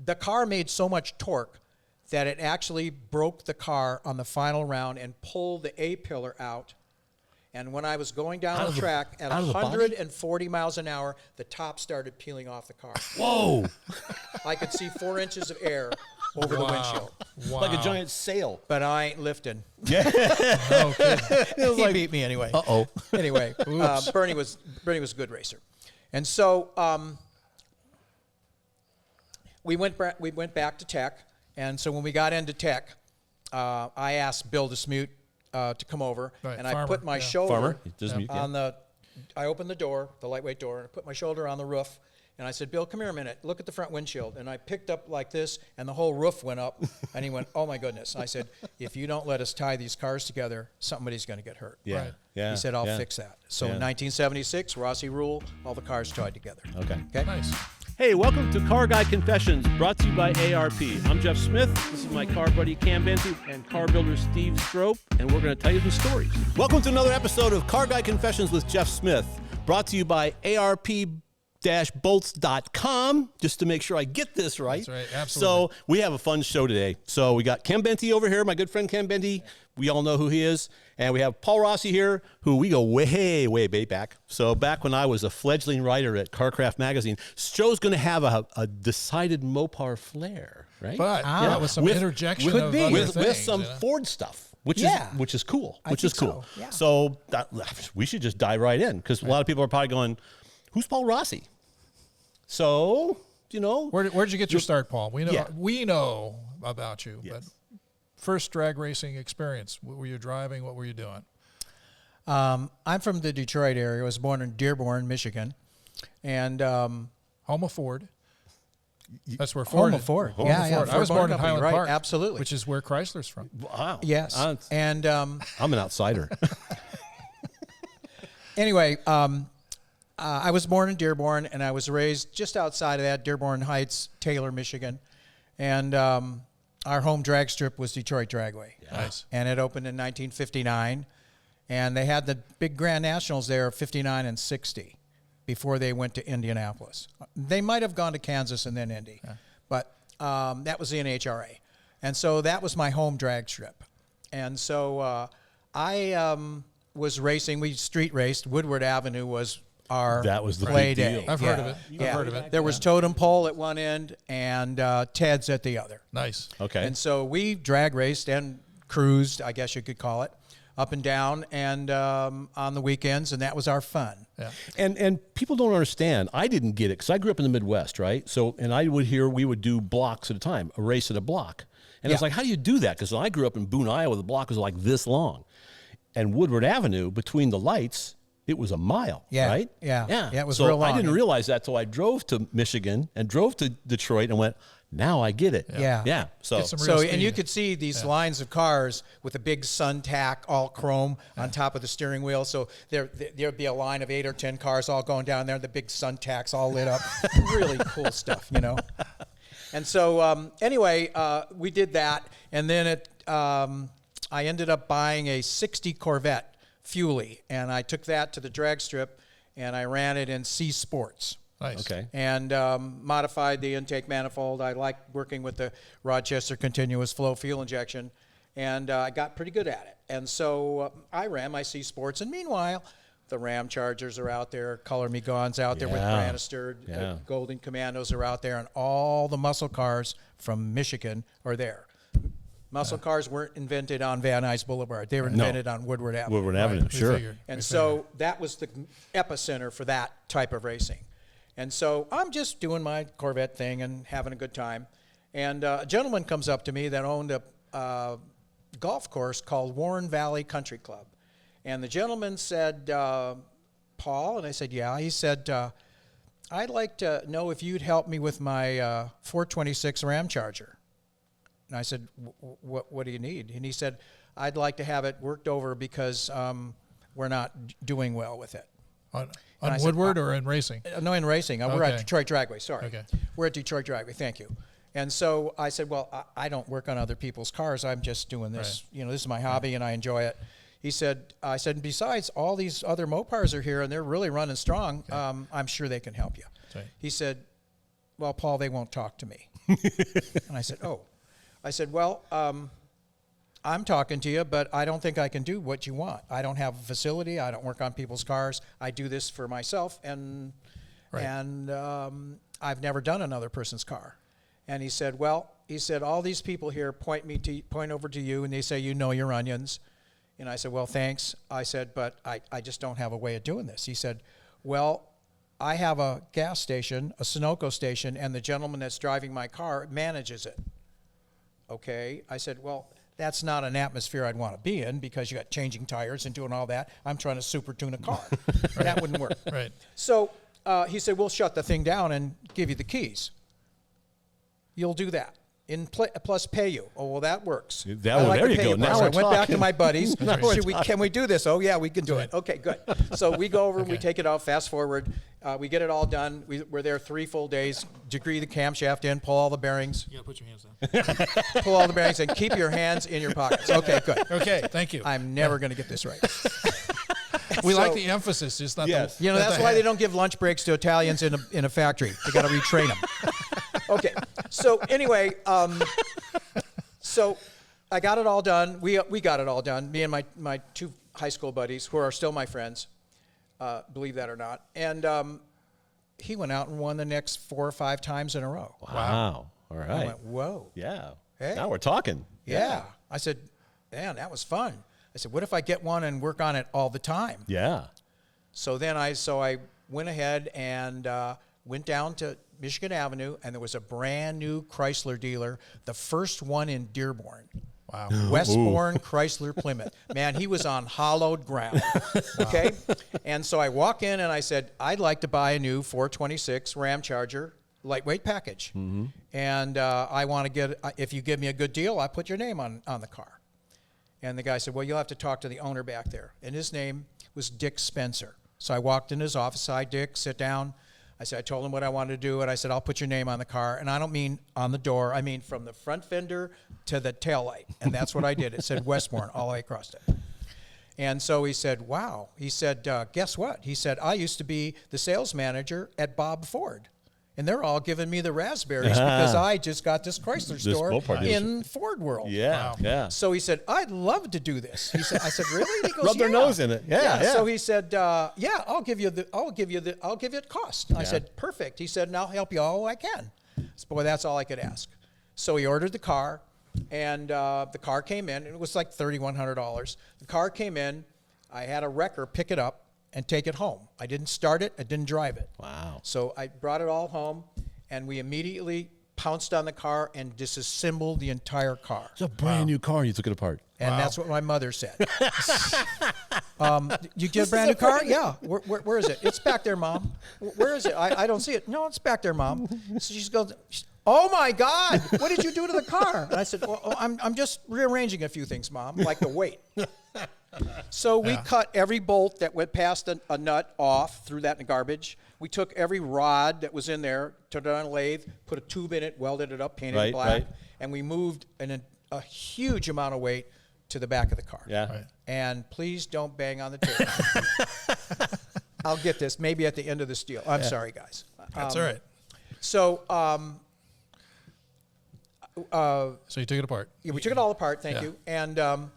the car made so much torque that it actually broke the car on the final round and pulled the A-pillar out. And when I was going down the track at 140 miles an hour, the top started peeling off the car. Whoa! I could see 4 inches of air over the windshield. Wow. Like a giant sail. But I ain't lifting. Yeah. No kidding. He beat me anyway. Uh-oh. Anyway, Bernie was a good racer. And so we went back to Tech. And so when we got into Tech, I asked Bill DeSmute to come over, and I put my shoulder on the. I opened the door, the lightweight door, and I put my shoulder on the roof, and I said, "Bill, come here a minute. Look at the front windshield." And I picked up like this, and the whole roof went up. And he went, "Oh my goodness!" I said, "If you don't let us tie these cars together, somebody's going to get hurt." Yeah. Right. Yeah. He said, "I'll fix that." So in 1976, Rossi rule, all the cars tied together. Okay. Nice. Hey, welcome to Car Guy Confessions, brought to you by ARP. I'm Jeff Smith. This is my car buddy Cam Benty and car builder Steve Strope, and we're going to tell you some stories. Welcome to another episode of Car Guy Confessions with Jeff Smith, brought to you by ARP-bolts.com, just to make sure I get this right. That's right, absolutely. So we have a fun show today. So we got Cam Benty over here, my good friend Cam Benty. We all know who he is. And we have Paul Rossi here, who we go way, way back. So back when I was a fledgling writer at Carcraft Magazine, show's going to have a decided Mopar flair, right? But with some interjection of other things, with some Ford stuff, which is cool. So, yeah. So we should just dive right in, because a lot of people are probably going, "Who's Paul Rossi?" So where'd you get your start, Paul? We know we know about you, Yes. but first drag racing experience. What were you driving? What were you doing? I'm from the Detroit area. I was born in Dearborn, Michigan, and Home of Ford. That's where Ford. home of Ford. Home of Ford. I was born in Highland Park, absolutely, which is where Chrysler's from. Wow. Yes, and I'm an outsider. anyway, I was born in Dearborn, and I was raised just outside of that, Dearborn Heights, Taylor, Michigan, and our home drag strip was Detroit Dragway. Yeah. Nice. And it opened in 1959, and they had the big Grand Nationals there, 59 and 60, before they went to Indianapolis. They might have gone to Kansas and then Indy, but that was the NHRA. And so that was my home drag strip. And so I was racing. We street raced. Woodward Avenue was our play big day. deal. I've heard of it. I've heard of it. There was Totem Pole at one end and Ted's at the other. Nice. Okay. And so we drag raced and cruised, I guess you could call it, up and down and on the weekends, and that was our fun. Yeah. And people don't understand. I didn't get it because I grew up in the Midwest, right? So, and I would hear we would do blocks at a time, a race at a block. And I was like, how do you do that? Because when I grew up in Boone, Iowa, the block was like this long. And Woodward Avenue, between the lights, it was a mile, right? Yeah, it was so real long. I didn't realize that till I drove to Michigan and drove to Detroit and went, now I get it. Yeah. So and you could see these lines of cars with a big sun tack, all chrome on top of the steering wheel. So there'd be a line of 8 or 10 cars all going down there, the big sun tacks all lit up. Really cool stuff, And so anyway, we did that, and then I ended up buying a 60 Corvette Fuelie, and I took that to the drag strip, and I ran it in C Sports. Nice. Okay. And modified the intake manifold. I liked working with the Rochester continuous flow fuel injection, and I got pretty good at it. And so I ran my C Sports, and meanwhile, the Ram Chargers are out there, Color Me Gone's out there with Bannister, Golden Commandos are out there, and all the muscle cars from Michigan are there. Muscle cars weren't invented on Van Nuys Boulevard. They were invented on Woodward Avenue. Woodward Avenue, sure. And so that was the epicenter for that type of racing. And so I'm just doing my Corvette thing and having a good time. And a gentleman comes up to me that owned a golf course called Warren Valley Country Club. And the gentleman said, Paul? And I said, yeah. He said, I'd like to know if you'd help me with my 426 Ram Charger. And I said, what do you need? And he said, I'd like to have it worked over because we're not doing well with it. On Woodward or in racing? No, in racing. We're at Detroit Dragway, sorry. Okay. We're at Detroit Dragway, thank you. And so I said, well, I don't work on other people's cars. I'm just doing this. Right. This is my hobby and I enjoy it. I said, besides, all these other Mopars are here and they're really running strong. I'm sure they can help you. Right. He said, well, Paul, they won't talk to me. And I said, oh. I said, well, I'm talking to you, but I don't think I can do what you want. I don't have a facility. I don't work on people's cars. I do this for myself, and I've never done another person's car. And he said, well, all these people here point over to you, and they say, you know your onions. And I said, well, thanks. I said, but I just don't have a way of doing this. He said, well, I have a gas station, a Sunoco station, and the gentleman that's driving my car manages it. Okay. I said, well, that's not an atmosphere I'd want to be in because you got changing tires and doing all that. I'm trying to super tune a car. That wouldn't work. Right. So he said, we'll shut the thing down and give you the keys. You'll do that. Plus pay you. Oh, well, that works. There you go. Now I went back to talking. my buddies. Can we do this? Oh, yeah, we can do it. Okay, good. So we go over and we take it out, fast forward. We get it all done. We're there 3 full days, degree the camshaft in, pull all the bearings. You got to put your hands down. Pull all the bearings and keep your hands in your pockets. Okay, good. Okay, thank you. I'm never going to get this right. We like the emphasis, just not Yes. the... You know, that's why they don't give lunch breaks to Italians in a factory. They got to retrain them. Okay. So anyway, so I got it all done. We got it all done. Me and my 2 high school buddies, who are still my friends, believe that or not. And he went out and won the next 4 or 5 times in a row. Wow. All right. I went, whoa. Yeah. Hey. Now we're talking. Yeah. I said, man, that was fun. I said, what if I get one and work on it all the time? Yeah. So then I went ahead and went down to Michigan Avenue, and there was a brand new Chrysler dealer, the first one in Dearborn. Wow. Westbourne Chrysler Plymouth. Man, he was on hollowed ground. Okay? And so I walk in and I said, I'd like to buy a new 426 Ram Charger lightweight package. Mm-hmm. And I want to get, if you give me a good deal, I'll put your name on the car. And the guy said, well, you'll have to talk to the owner back there. And his name was Dick Spencer. So I walked in his office. Hi, Dick, sit down. I told him what I wanted to do, and I said, I'll put your name on the car. And I don't mean on the door. I mean from the front fender to the taillight. And that's what I did. It said Westbourne all the way across it. And so he said, wow. He said, guess what? He said, I used to be the sales manager at Bob Ford. And they're all giving me the raspberries because I just got this Chrysler store in Ford World. Yeah, Wow. yeah. So he said, I'd love to do this. He said, I said, really? He goes, Rub their nose in it. Yeah. So he said, yeah, I'll give you it cost. I said, perfect. He said, and I'll help you all I can. So, boy, that's all I could ask. So he ordered the car, and the car came in. It was like $3,100. The car came in. I had a wrecker pick it up and take it home. I didn't start it. I didn't drive it. Wow. So I brought it all home, and we immediately pounced on the car and disassembled the entire car. It's a brand new car. You took it apart. And that's what my mother said. You get a brand new car? Yeah. Where is it? It's back there, Mom. Where is it? I don't see it. No, it's back there, Mom. So she goes, oh, my God. What did you do to the car? And I said, well, I'm just rearranging a few things, Mom, like the weight. So we cut every bolt that went past a nut off, threw that in the garbage. We took every rod that was in there, took it on a lathe, put a tube in it, welded it up, painted it black, and we moved a huge amount of weight to the back of the car. Yeah. Right. And please don't bang on the table. I'll get this maybe at the end of this deal. I'm sorry, guys. That's all right. So, So you took it apart. yeah, we took it all apart, thank Yeah. you. And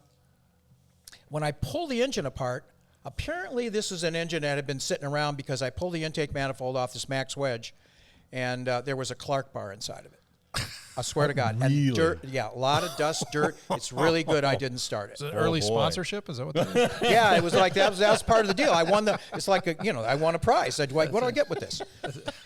when I pulled the engine apart, apparently this is an engine that had been sitting around because I pulled the intake manifold off this Max wedge, and there was a Clark bar inside of it. I swear to God. Really? And dirt, yeah, a lot of dust, dirt. It's really good I didn't start Is it. it early boy. sponsorship? Is that what that is? Yeah, it was like that was part of the deal. I won it's like I won a prize. I'd like, what do I get with this?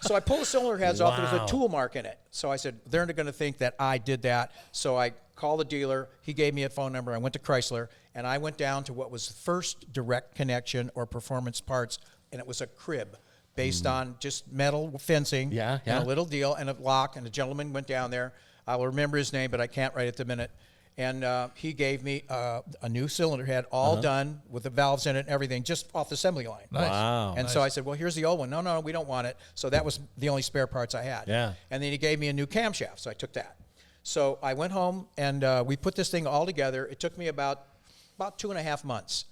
So I pulled the cylinder heads off. There was Wow. a tool mark in it. So I said, they're going to think that I did that. So I called the dealer. He gave me a phone number. I went to Chrysler, and I went down to what was the first direct connection or performance parts, and it was a crib based on just metal fencing Yeah, and yeah. a little deal and a lock, and a gentleman went down there. I'll remember his name, but I can't right at the minute. And he gave me a new cylinder head, all done with the valves in it and everything, just off the assembly line. Nice. Wow. And so I said, well, here's the old one. No, we don't want it. So that was the only spare parts I had. Yeah. And then he gave me a new camshaft, so I took that. So I went home, and we put this thing all together. It took me about 2.5 months.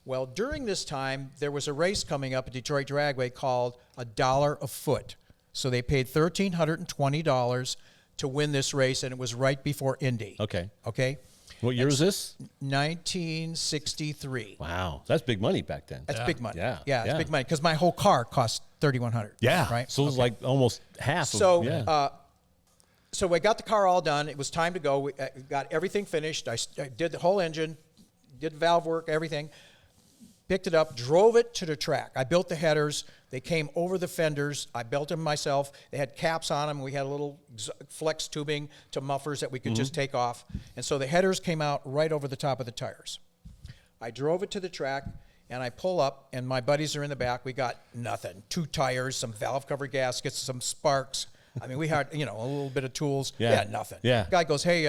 Well, during this time, there was a race coming up at Detroit Dragway called $1 a foot. So they paid $1,320 to win this race, and it was right before Indy. Okay. Okay? What year is this? 1963. Wow. That's big money back then. That's big money. Yeah. Yeah, it's Yeah. big money because my whole car cost $3,100. Yeah. Right? So it was like almost half. So, yeah. So we got the car all done. It was time to go. We got everything finished. I did the whole engine, did valve work, everything. Picked it up, drove it to the track. I built the headers. They came over the fenders. I built them myself. They had caps on them. We had a little flex tubing to mufflers that we could just take off. And so the headers came out right over the top of the tires. I drove it to the track, and I pull up, and my buddies are in the back. We got nothing. 2 tires, some valve cover gaskets, some sparks. I mean, we had, a little bit of tools. Yeah. We had nothing. Yeah. Guy goes, hey,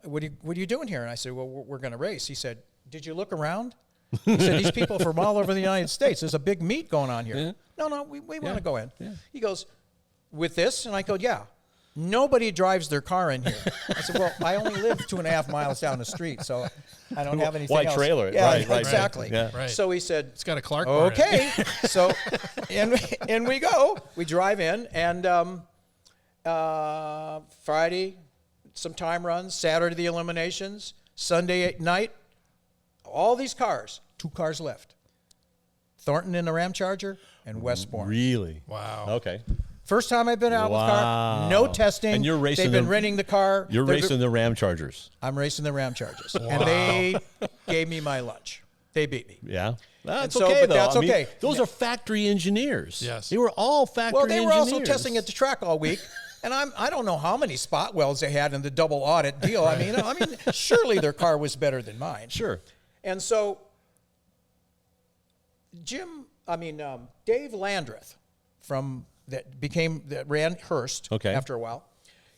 what are you doing here? And I said, well, we're going to race. He said, did you look around? He said, these people from all over the United States. There's a big meet going on here. Yeah. No, we want to go in. Yeah. He goes, with this? And I go, yeah. Nobody drives their car in here. I said, well, I only live 2.5 miles down the street, so I don't have anything Why else. trailer it? Yeah, Right, exactly. Yeah. Right. So he said, It's got a Clark bar in it. okay. So in we go. We drive in, and Friday, some time runs. Saturday, the eliminations. Sunday at night, all these cars, 2 cars left. Thornton in the Ram Charger and Westbourne. Really? Wow. Okay. First time I've been out with a car, no testing. And you're racing They've been the- renting the car. You're They're- racing the Ram Chargers. I'm racing the Ram Chargers. And they gave me my lunch. They beat me. Yeah. That's so- okay, but though. that's I mean, okay. those are factory engineers. Yes. They were all factory Well, they were engineers. also testing at the track all week. And I don't know how many spot welds they had in the double audit deal. I mean, surely their car was better than mine. Sure. And so Dave Landreth that ran Hearst Okay. after a while.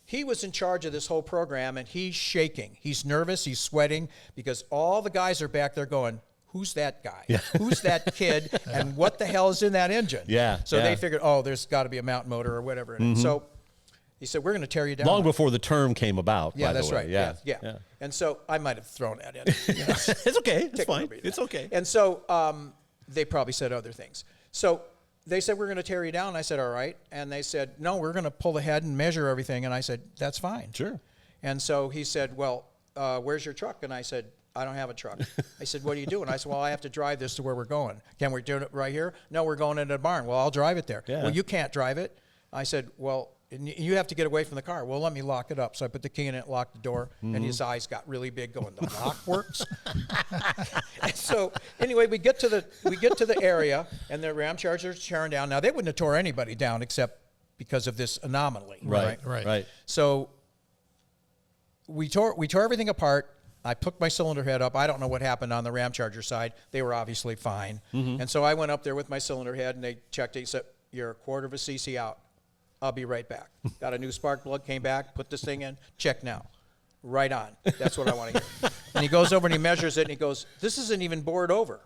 He was in charge of this whole program, and he's shaking. He's nervous. He's sweating because all the guys are back there going, who's that guy? Yeah. Who's that kid? And what the hell is in that engine? Yeah, So yeah. they figured, there's got to be a mountain motor or whatever in it. So he said, we're going to tear you down. Long before the term came about. Yeah, by that's the way. right. Yeah. Yeah. And so I might have thrown that in. It's okay. It's Take fine. liberty with It's that. okay. And so they probably said other things. So they said, we're going to tear you down. I said, all right. And they said, no, we're going to pull ahead and measure everything. And I said, that's fine. Sure. And so he said, well, where's your truck? And I said, I don't have a truck. I said, what are you doing? I said, well, I have to drive this to where we're going. Can we do it right here? No, we're going into the barn. Well, I'll drive it there. Yeah. Well, you can't drive it. I said, well, you have to get away from the car. Well, let me lock it up. So I put the key in it, locked the door, and his eyes got really big going, the lock works? And so anyway, we get to the area, and the Ram Charger's tearing down. Now, they wouldn't have tore anybody down except because of this anomaly. Right. So we tore everything apart. I took my cylinder head up. I don't know what happened on the Ram Charger side. They were obviously fine. And so I went up there with my cylinder head, and they checked it. He said, you're a quarter of a cc out. I'll be right back. Got a new spark plug, came back, put this thing in, check now. Right on. That's what I want to hear. And he goes over and he measures it, and he goes, this isn't even bored over.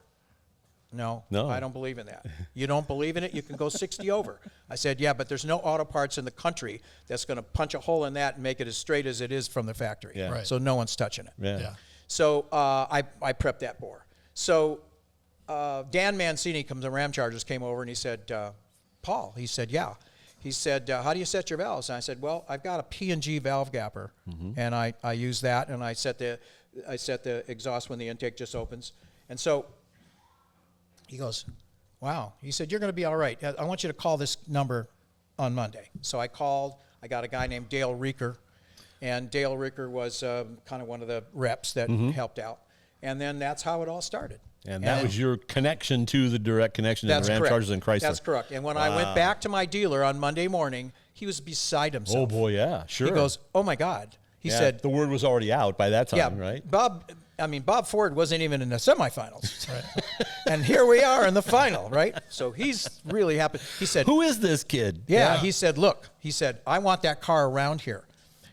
No, I don't believe in that. You don't believe in it? You can go 60 over. I said, yeah, but there's no auto parts in the country that's going to punch a hole in that and make it as straight as it is from the factory. Yeah. Right. So no one's touching it. Yeah. So I prepped that bore. So Dan Mancini the Ram Chargers came over, and he said, Paul, he said, yeah. He said, how do you set your valves? And I said, well, I've got a P&G valve gapper, and I use that, and I set the exhaust when the intake just opens. And so he goes, wow. He said, you're going to be all right. I want you to call this number on Monday. So I called. I got a guy named Dale Reeker, and Dale Reeker was kind of one of the reps that helped out. And then that's how it all started. And that was your connection to the direct connection to the Ram Chargers and Chrysler. That's correct. And when I went back to my dealer on Monday morning, he was beside himself. Oh, boy, yeah, sure. He goes, oh, my God. He said, the word was already out by that time, right? Bob Ford wasn't even in the semifinals. Right. And here we are in the final, right? So he's really happy. He said, Who is this kid? yeah, he said, look, I want that car around here.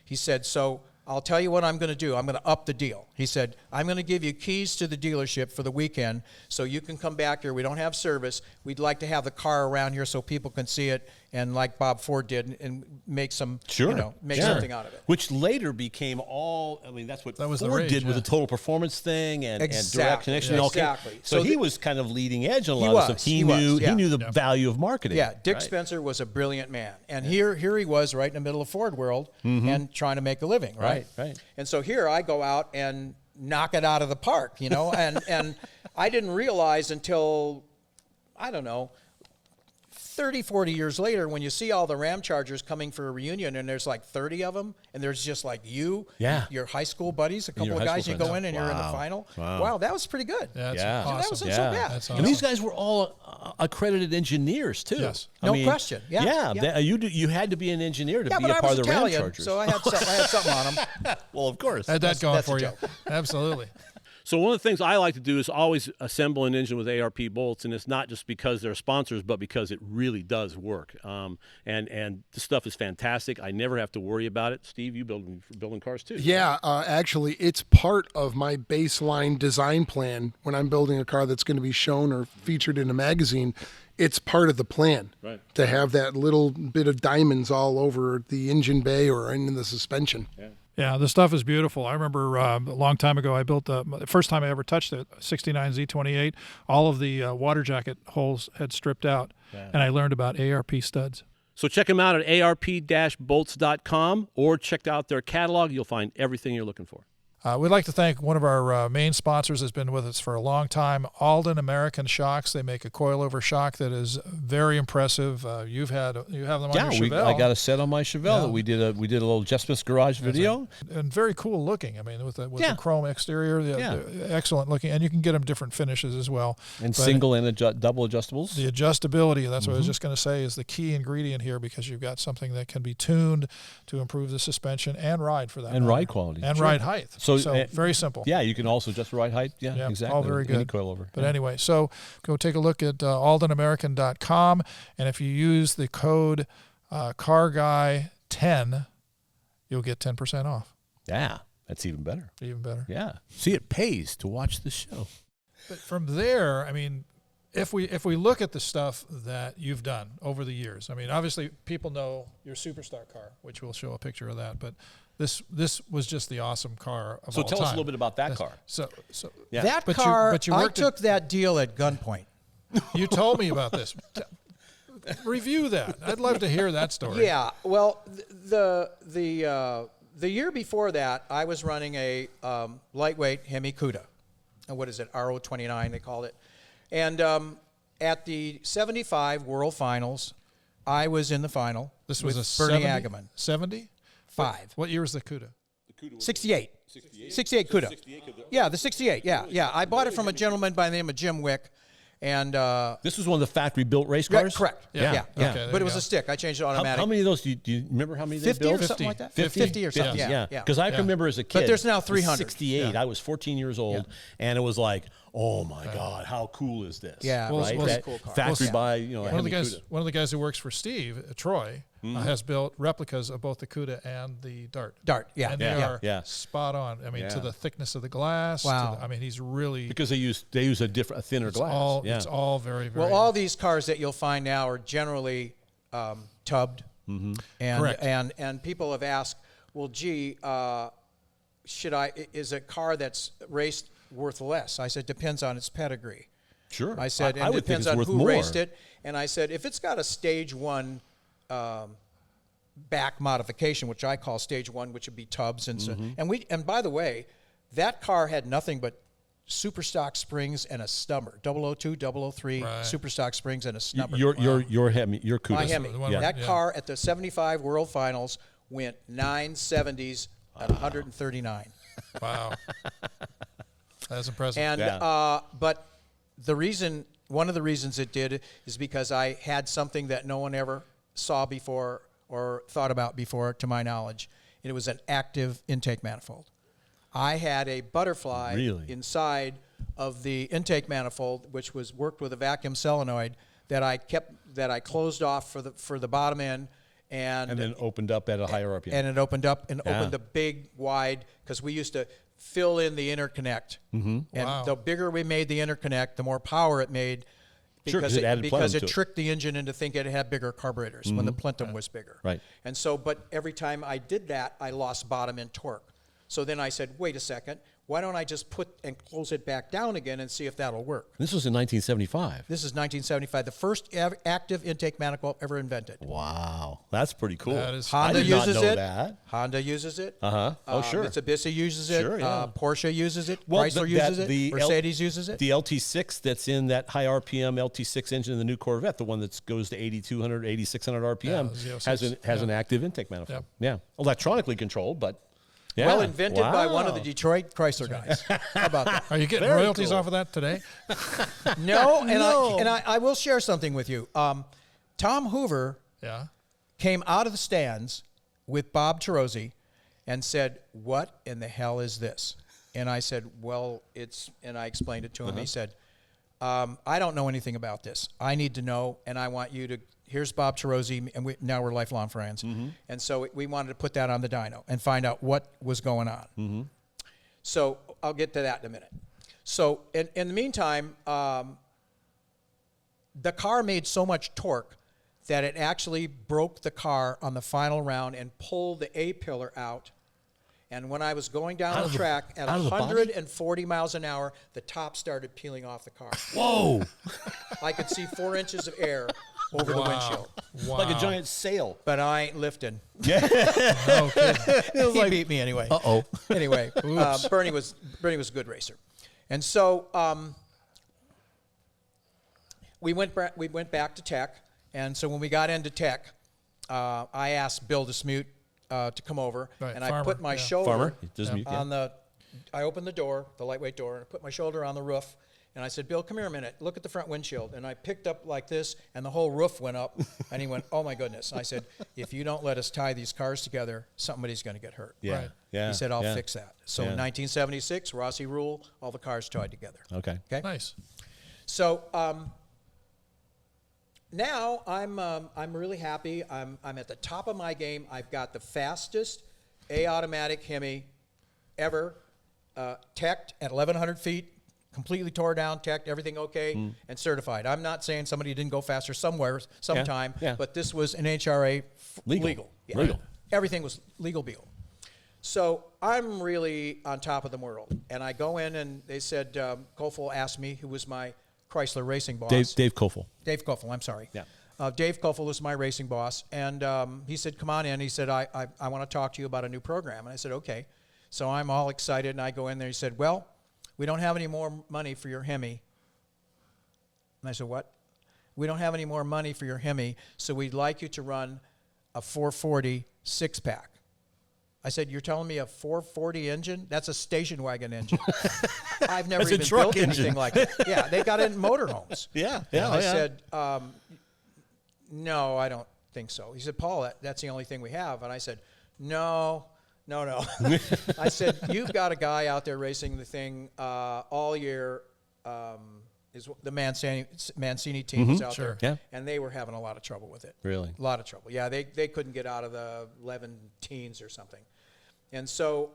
He said, so I'll tell you what I'm going to do. I'm going to up the deal. He said, I'm going to give you keys to the dealership for the weekend so you can come back here. We don't have service. We'd like to have the car around here so people can see it and like Bob Ford did, and make some, Sure. make something out of it. Which later became all, I mean, that's what That was the Ford rage, did with yeah. the total performance thing and direct Exactly, connection. and all exactly. So So he the- was kind of leading edge on a He lot of stuff. was, He he was, knew yeah. he knew the value of marketing. Yeah, Dick right? Spencer was a brilliant man, and here he was right in the middle of Ford world and trying to make a living, right? Right. And so here I go out and knock it out of the park, and I didn't realize until, I don't know, 30, 40 years later, when you see all the Ram Chargers coming for a reunion and there's like 30 of them, and there's just like your high school buddies, a couple your of high guys, school you go friends. in and you're in the Wow. final. Wow. Wow, that was pretty good. Yeah, it's Yeah. awesome. That wasn't so bad. That's And these awesome. guys were all accredited engineers too. Yes. No question. Yeah, yeah. You had to be an engineer to Yeah, be but a I part was of the Ram Italian, Chargers. so I had something on them. Well, of course. Had that going that's a for you. joke. Absolutely. So one of the things I like to do is always assemble an engine with ARP bolts, and it's not just because they're sponsors, but because it really does work. And the stuff is fantastic. I never have to worry about it. Steve, you building cars too? Yeah, actually, it's part of my baseline design plan when I'm building a car that's going to be shown or featured in a magazine. It's part of the plan Right. to have that little bit of diamonds all over the engine bay or in the suspension. Yeah, the stuff is beautiful. I remember a long time ago, I built the first time I ever touched it, 69 Z28. All of the water jacket holes had stripped out, and I learned about ARP studs. So check them out at arp-bolts.com or check out their catalog. You'll find everything you're looking for. We'd like to thank one of our main sponsors that's been with us for a long time, Alden American Shocks. They make a coilover shock that is very impressive. You have them on your Chevelle. I got a set on my Chevelle. Yeah. That we did a little Just Garage video. And very cool looking. I mean, with the Yeah. chrome exterior, they're excellent looking, and you can get them different finishes as well. And But single and double adjustables. the adjustability, that's what I was just going to say, is the key ingredient here, because you've got something that can be tuned to improve the suspension and ride for that And matter. ride quality. and Sure. ride height. So, very simple. Yeah, you can also adjust ride height. Yeah, Yeah, exactly. all very Any good. coilover. But anyway, so go take a look at aldenamerican.com, and if you use the code CARGUY10, you'll get 10% off. Yeah, that's even better. Even better. Yeah. See, it pays to watch the show. But from there, I mean, if we look at the stuff that you've done over the years, I mean, obviously people know your Superstar car, which we'll show a picture of that, but this was just the awesome car of So all tell us a time. little bit about that car. So Yeah. That But you- car, but you I worked at- took that deal at gunpoint. you told me about this. Review that. I'd love to hear that story. Yeah, well, the year before that, I was running a lightweight Hemi Cuda. What is it, RO29 they called it. And at the 75 World Finals, I was in the final. This was with a Bernie 70? Agaman. 70? 5. What year was the CUDA? 68. 68 Cuda. Yeah, the 68. Yeah. I bought it from a gentleman by the name of Jim Wick. And This was one of the factory-built race yeah, cars? correct. Yeah. Yeah. Okay, there But it you was go. a stick. I changed it How automatic. many of those, do you remember how many they 50 built? or something like that? 50? 50 or something. 50, Yeah. Because I can remember as a kid. there's now in 300. 68. I was 14 years old, and it was like, oh my God, how cool is this? Yeah, Well, right? well, That cool car. factory Well, by, One of the Hemi guys, Cuda. one of the guys who works for Steve, Troy, has built replicas of both the CUDA and the Dart. Dart, yeah. And they Yeah. are Yeah. spot on. I mean, to Yeah. the thickness of the glass. Wow. I mean, he's really Because they use a thinner it's glass. all yeah. it's all very very. Well, all these cars that you'll find now are generally tubbed, and Correct. and people have asked, well, gee, is a car that's raced worth less? I said, depends on its pedigree. Sure. I said, I and would think depends it's on worth who more. raced it. And I said, if it's got a stage 1 back modification, which I call stage 1, which would be tubs, and so, and by the way, that car had nothing but super stock springs and a snubber, 002, 003, Right. super stock springs and a snubber. Your Hemi, your CUDA. My Hemi. the one That yeah. car at the 75 World Finals went 970s at 139. Wow. That's impressive. And Yeah. but one of the reasons it did is because I had something that no one ever saw before or thought about before, to my knowledge. It was an active intake manifold. I had a butterfly Really? inside of the intake manifold, which was worked with a vacuum solenoid that I closed off for the bottom end, and then opened up at a higher RPM. and it opened up and Yeah. opened a big wide, because we used to fill in the interconnect. And Wow. the bigger we made the interconnect, the more power it made. Sure, 'cause because it added because plenum it to it. tricked the engine into thinking it had bigger carburetors when the plenum was bigger. Right. And so, but every time I did that, I lost bottom end torque. So then I said, wait a second, why don't I just put and close it back down again and see if that'll work? This was in 1975. This is 1975, the first active intake manifold ever invented. Wow, that's pretty cool. That is- I Honda did not uses know it. that. Honda uses it. Uh-huh. Oh, sure. Mitsubishi uses it. Sure, yeah. Porsche uses it. Well, Chrysler uses it. Mercedes uses it. The LT6 that's in that high RPM LT6 engine in the new Corvette, the one that goes to 8,200, 8,600 RPM, the Z06, has an active intake manifold. Yeah, electronically controlled, but yeah. Well invented by one of the Wow. Detroit Chrysler guys. How about that? Are you getting Very royalties cool. off of that today? No, and No. I will share something with you. Tom Hoover Yeah. came out of the stands with Bob Tarozzi and said, "What in the hell is this?" And I said, "Well, and I explained it to him. He said, "I don't know anything about this. I need to know, and I want you to." Here's Bob Tarozzi, and now we're lifelong friends. And so we wanted to put that on the dyno and find out what was going on. So I'll get to that in a minute. So in the meantime, the car made so much torque that it actually broke the car on the final round and pulled the A-pillar out. And when I was going down the track at out of the body? 140 miles an hour, the top started peeling off the car. Whoa, I could see 4 inches of air over the windshield. Wow. like a giant sail. But I ain't lifting. No kidding. He beat me anyway. Uh-oh. Anyway, Bernie was a good racer. And so we went back to Tech. And so when we got into Tech, I asked Bill DeSmute to come over, Right, and I Farmer, put my yeah. shoulder Farmer, DeSmute, yeah. on the. I opened the door, the lightweight door, and I put my shoulder on the roof, and I said, "Bill, come here a minute. Look at the front windshield." And I picked up like this, and the whole roof went up. And he went, "Oh my goodness!" And I said, "If you don't let us tie these cars together, somebody's going to get hurt." Yeah, Right. yeah. He said, "I'll yeah. fix that." So Yeah. in 1976, Rossi rule, all the cars tied together. Okay. Okay. Nice. So now I'm really happy. I'm at the top of my game. I've got the fastest automatic Hemi ever, teched at 1,100 feet, completely tore down, teched, everything okay, and certified. I'm not saying somebody didn't go faster somewhere, sometime, yeah. but this was an NHRA legal. Yeah. Legal. Everything was legal beagle. So I'm really on top of the world. And I go in, and they said, Kofel asked me, who was my Chrysler racing boss. Dave Kofel. Dave Kofel, I'm sorry. Yeah. Dave Kofel was my racing boss, and he said, "Come on in." He said, I want to talk to you about a new program. And I said, "Okay." So I'm all excited, and I go in there. He said, "Well, we don't have any more money for your Hemi." And I said, "What?" "We don't have any more money for your Hemi, so we'd like you to run a 440 six-pack." I said, "You're telling me a 440 engine? That's a station wagon engine." I've never That's a even truck built engine. anything like it. Yeah, they got it in motorhomes. Yeah. And I said, "No, I don't think so." He said, "Paul, that's the only thing we have." And I said, No. I said, "You've got a guy out there racing the thing all year. Is the Mancini team was out Sure. there, Yeah. and they were having a lot of trouble with it. Really? A lot of trouble. Yeah, they couldn't get out of the 11 teens or something. And so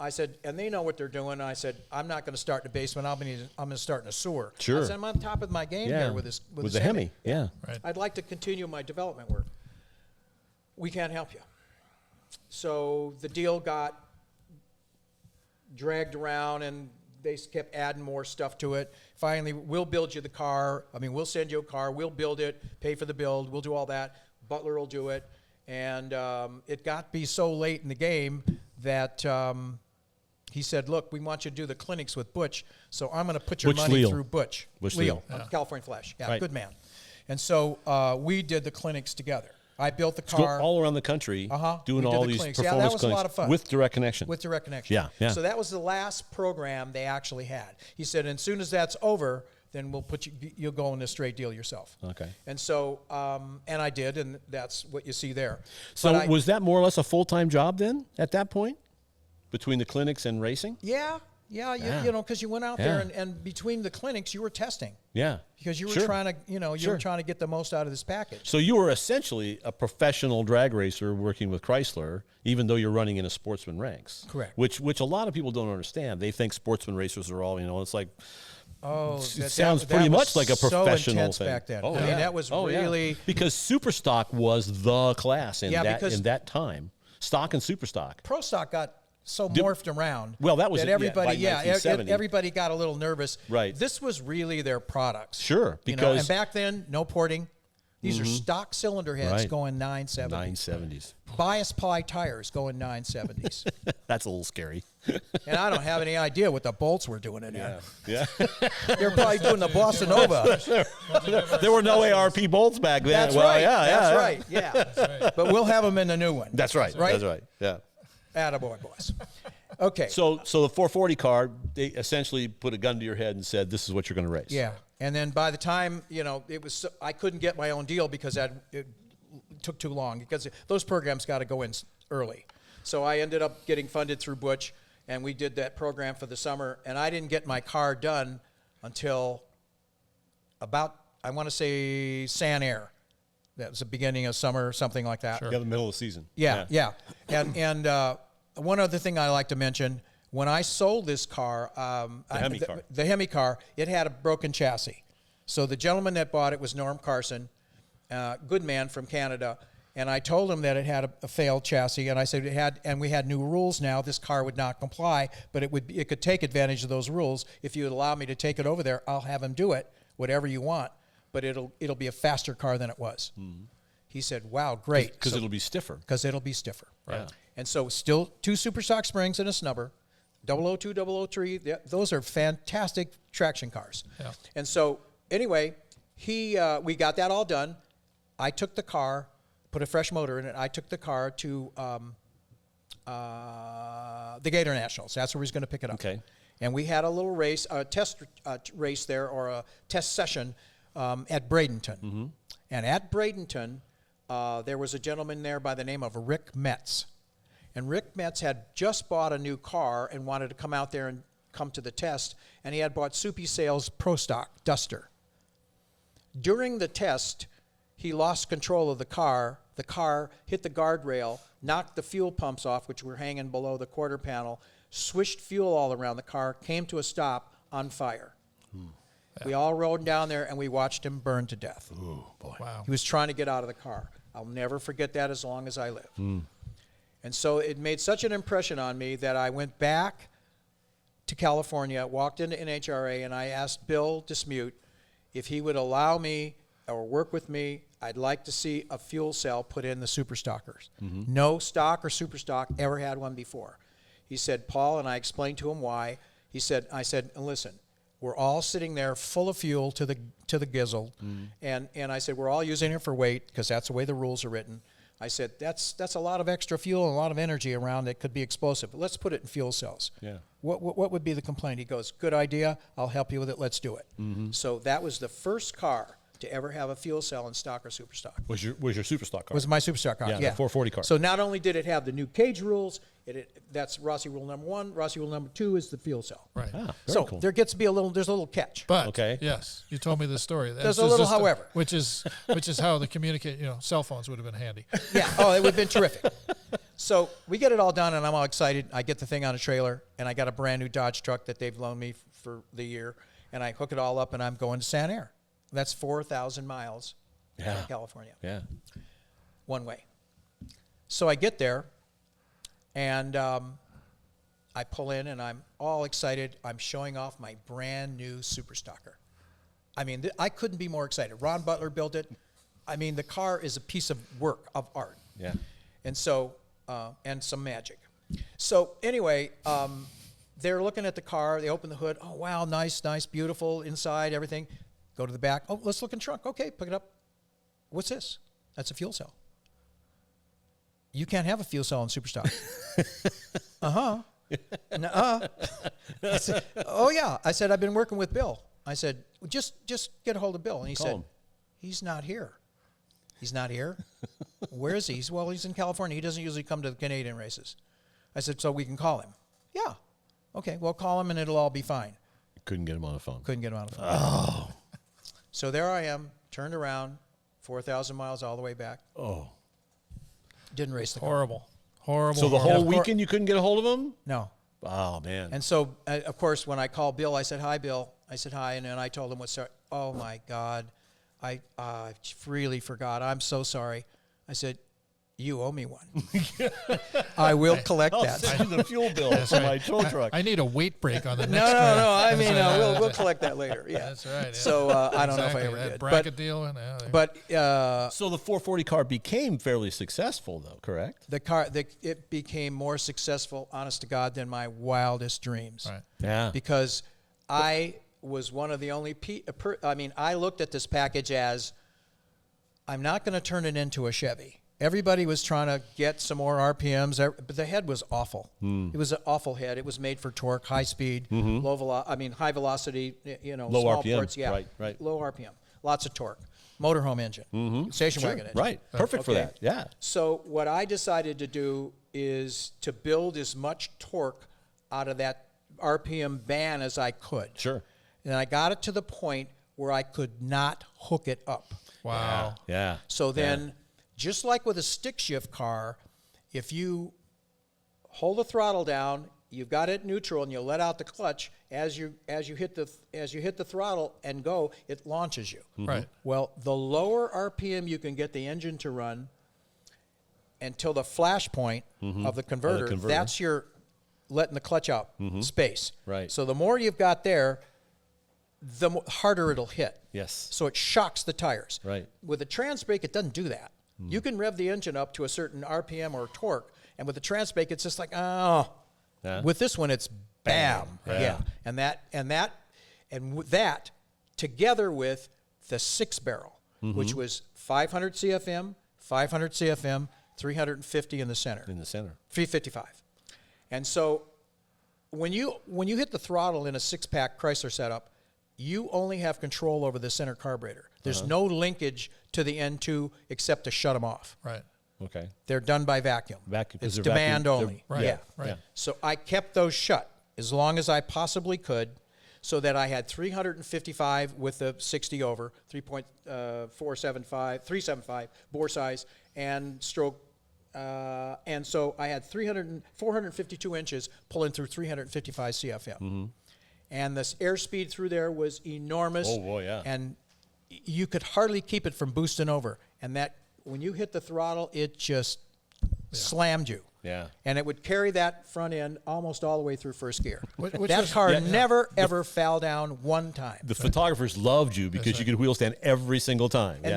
I said, and they know what they're doing. I said, I'm not going to start in the basement. I'm going to start in a sewer. Sure. I said, I'm on top of my game Yeah. here with this with the Hemi. Yeah. Right. I'd like to continue my development work. We can't help you. So the deal got dragged around, and they kept adding more stuff to it. Finally, we'll build you the car. We'll send you a car. We'll build it, pay for the build. We'll do all that. Butler will do it. And it got to be so late in the game that he said, "Look, we want you to do the clinics with Butch, so I'm going to put your Butch money Leal. through Butch. Butch Leal, Leal. California Flash. Yeah, Right. good man." And so we did the clinics together. I built the Go car. all around the country doing We did all the these clinics. performance Yeah, that was a clinics lot of fun. with direct connection. With direct connection. Yeah, yeah. So that was the last program they actually had. He said, "And as soon as that's over, then we'll put you'll go in a straight deal yourself." Okay. And so, and I did, and that's what you see there. So But was that more or less a full-time job then at that point, between the clinics and racing? Yeah, Yeah. you know, because you went out there, Yeah. and between the clinics, you were testing. Yeah. Because you were Sure. trying to, you Sure. were trying to get the most out of this package. So you were essentially a professional drag racer working with Chrysler, even though you're running in a sportsman ranks. Correct. Which a lot of people don't understand. They think sportsman racers are all, it's like Oh, It sounds pretty much like a professional so intense thing. back then. Oh, I mean, yeah. that was Oh, yeah. really Because super stock was the class in Yeah, that because- in that time. Stock and super stock. pro stock got so morphed around. Well, that was it, yeah, everybody. by Yeah, 1970. everybody got a little nervous. Right. This was really their products. Sure, you know, because- and back then, no porting. These are stock cylinder heads Right. going 970. 970s. Bias ply tires going 970s. That's a little scary. And I don't have any idea what the bolts were doing in there. Yeah. They're probably doing the Bossa Nova. There were no ARP bolts back then. That's well, right. Yeah, That's yeah, right. Yeah. But we'll have them in the new one. That's right. Right? That's right. Yeah. Attaboy, boys. Okay. So the 440 car, they essentially put a gun to your head and said, "This is what you're going to race." Yeah, and then by the time it was, I couldn't get my own deal because it took too long because those programs got to go in early. So I ended up getting funded through Butch, and we did that program for the summer. And I didn't get my car done until about, I want to say, San Air. That was the beginning of summer, something like that. Yeah, the middle of the season. Yeah. And one other thing I like to mention, when I sold this car, the Hemi car, it had a broken chassis. So the gentleman that bought it was Norm Carson, good man from Canada. And I told him that it had a failed chassis, and I said we had new rules now. This car would not comply, but it could take advantage of those rules. If you would allow me to take it over there, I'll have him do it, whatever you want. But it'll be a faster car than it was. Mm-hmm. He said, "Wow, great." Because it'll be stiffer. Because it'll be stiffer. Right. Yeah. And so still 2 super stock springs and a snubber, 002, 003. Those are fantastic traction cars. Yeah. And so anyway, we got that all done. I took the car, put a fresh motor in it. I took the car to the Gator Nationals. That's where he's going to pick it up. Okay. And we had a little race, a test race there, or a test session at Bradenton. Mm-hmm. And at Bradenton, there was a gentleman there by the name of Rick Metz. And Rick Metz had just bought a new car and wanted to come out there and come to the test. And he had bought Soupy Sales Pro Stock Duster. During the test, he lost control of the car. The car hit the guardrail, knocked the fuel pumps off, which were hanging below the quarter panel, swished fuel all around the car, came to a stop on fire. Yeah. We all rode down there, and we watched him burn to death. Ooh, boy. Wow. He was trying to get out of the car. I'll never forget that as long as I live. And so it made such an impression on me that I went back to California, walked into NHRA, and I asked Bill Dismute if he would allow me or work with me. I'd like to see a fuel cell put in the super stockers. Mm-hmm. No stock or super stock ever had one before. He said, "Paul," and I explained to him why. I said, "Listen, we're all sitting there full of fuel to the gizzle, and I said we're all using it for weight because that's the way the rules are written. I said that's a lot of extra fuel and a lot of energy around that could be explosive. Let's put it in fuel cells. Yeah. What would be the complaint?" He goes, "Good idea. I'll help you with it. Let's do it." Mm-hmm. So that was the first car to ever have a fuel cell in stock or super stock. Was your super stock car? Was my super stock car. Yeah, the 440 car. So not only did it have the new cage rules, that's Rossi rule number 1. Rossi rule number 2 is the fuel cell. Right. Ah, very So cool. there gets to be there's a little catch. But Okay. yes, you told me this story. There's a little however. which is how the communicate. Cell phones would have been handy. Yeah. Oh, it would have been terrific. So we get it all done, and I'm all excited. I get the thing on a trailer, and I got a brand new Dodge truck that they've loaned me for the year, and I hook it all up, and I'm going to San Air. That's 4,000 miles Yeah. from California, Yeah. one way. So I get there, and I pull in, and I'm all excited. I'm showing off my brand new Super Stocker. I mean, I couldn't be more excited. Ron Butler built it. I mean, the car is a piece of work, of art. Yeah. And so, and some magic. So anyway, they're looking at the car. They open the hood. Oh, wow, nice, beautiful inside, everything. Go to the back. Oh, let's look in the trunk. Okay, pick it up. What's this? That's a fuel cell. You can't have a fuel cell in Superstock. Uh-huh. Nuh-uh. I said, oh, yeah. I said, I've been working with Bill. I said, well, just get a hold of Bill. And he Call said, him. He's not here. He's not here? Where is he? He said, well, he's in California. He doesn't usually come to the Canadian races. I said, so we can call him. Yeah. Okay, well, call him and it'll all be fine. Couldn't get him on the phone. Couldn't get him on the phone. Oh. So there I am, turned around, 4,000 miles all the way back. Oh. Didn't race the car. Horrible. So the horrible. whole weekend you couldn't get a hold of him? No. Oh, man. And so, of course, when I called Bill, I said, hi, Bill. I said, hi, and then I told him what started. Oh, my God. I really forgot. I'm so sorry. I said, you owe me one. I will collect I'll that. send you the fuel bill for my tow truck. I need a weight break on the next No. I mean, That's we'll collect that later. Yeah. That's right. Yeah. So I don't know if I ever that did. bracket deal. And, But So the 440 car became fairly successful, though, correct? it became more successful, honest to God, than my wildest dreams. right. Yeah. Because I was one of the only I looked at this package as, I'm not going to turn it into a Chevy. Everybody was trying to get some more RPMs, but the head was awful. It was an awful head. It was made for torque, high speed, high velocity, Low small RPM, ports, yeah, right. low RPM, lots of torque, motorhome engine, station wagon engine. Right. Perfect for Okay. that. Yeah. So what I decided to do is to build as much torque out of that RPM band as I could. Sure. And I got it to the point where I could not hook it up. Wow. Yeah. So then, just like with a stick shift car, if you hold the throttle down, you've got it neutral, and you let out the clutch as you hit the throttle and go, it launches you. Right. Well, the lower RPM you can get the engine to run until the flash point of the converter, that's your letting the clutch out space. Right. So the more you've got there, the harder it'll hit. Yes. So it shocks the tires. Right. With a trans brake, it doesn't do that. You can rev the engine up to a certain RPM or torque, and with the trans brake, it's just like, oh. Yeah. With this one, it's bam. Yeah. And with that, together with the 6-barrel, which was 500 CFM, 350 in the center. 355. And so when you hit the throttle in a 6-pack Chrysler setup, you only have control over the center carburetor. There's no linkage to the N2 except to shut them off. Right. Okay. They're done by vacuum. Vacuum, 'cause It's they're demand vacuum- only. Right. Yeah. Right. So I kept those shut as long as I possibly could, so that I had 355 with the 60 over, 375 bore size, and stroke. And so I had 452 inches pulling through 355 CFM. And this airspeed through there was enormous. Oh, boy, yeah. And you could hardly keep it from boosting over. And that, when you hit the throttle, it just slammed you. Yeah. And it would carry that front end almost all the way through first gear. Which that was- car yeah. never, ever fell down one time. The photographers loved you because you could wheel stand every single time. And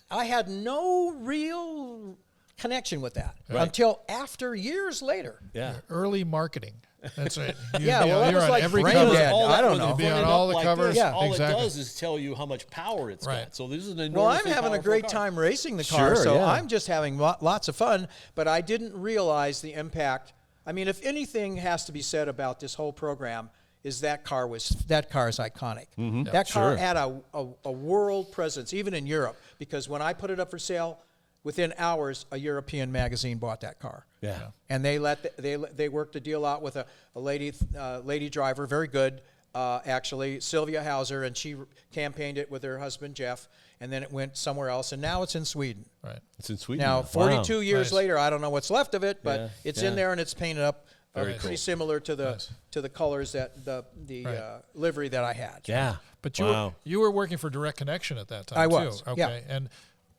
I had no real connection with that until after years later. Yeah. Early marketing. That's right. You, Yeah, well, that you're was on like every brain cover. dead. I don't when know. they Be on front it all up the like covers. this, Yeah. all Exactly. it does is tell you how much power it's Right. got. So this is an enormously Well, I'm having a powerful great car. time racing the car, Sure, so yeah. I'm just having lots of fun, but I didn't realize the impact. I mean, if anything has to be said about this whole program, is that car is iconic. That car Sure. had a world presence, even in Europe, because when I put it up for sale, within hours, a European magazine bought that car. Yeah. And they worked the deal out with a lady driver, very good, actually, Sylvia Hauser, and she campaigned it with her husband Jeff, and then it went somewhere else, and now it's in Sweden. Right. It's in Sweden. Now, Wow. 42 years Nice. later, I don't know what's left of it, but Yeah, it's yeah. in there and it's painted up Very pretty cool. similar to the Nice. to the colors that the Right. livery that I had. Yeah. But Wow. you were working for Direct Connection at that time. I was, too. yeah. Okay. And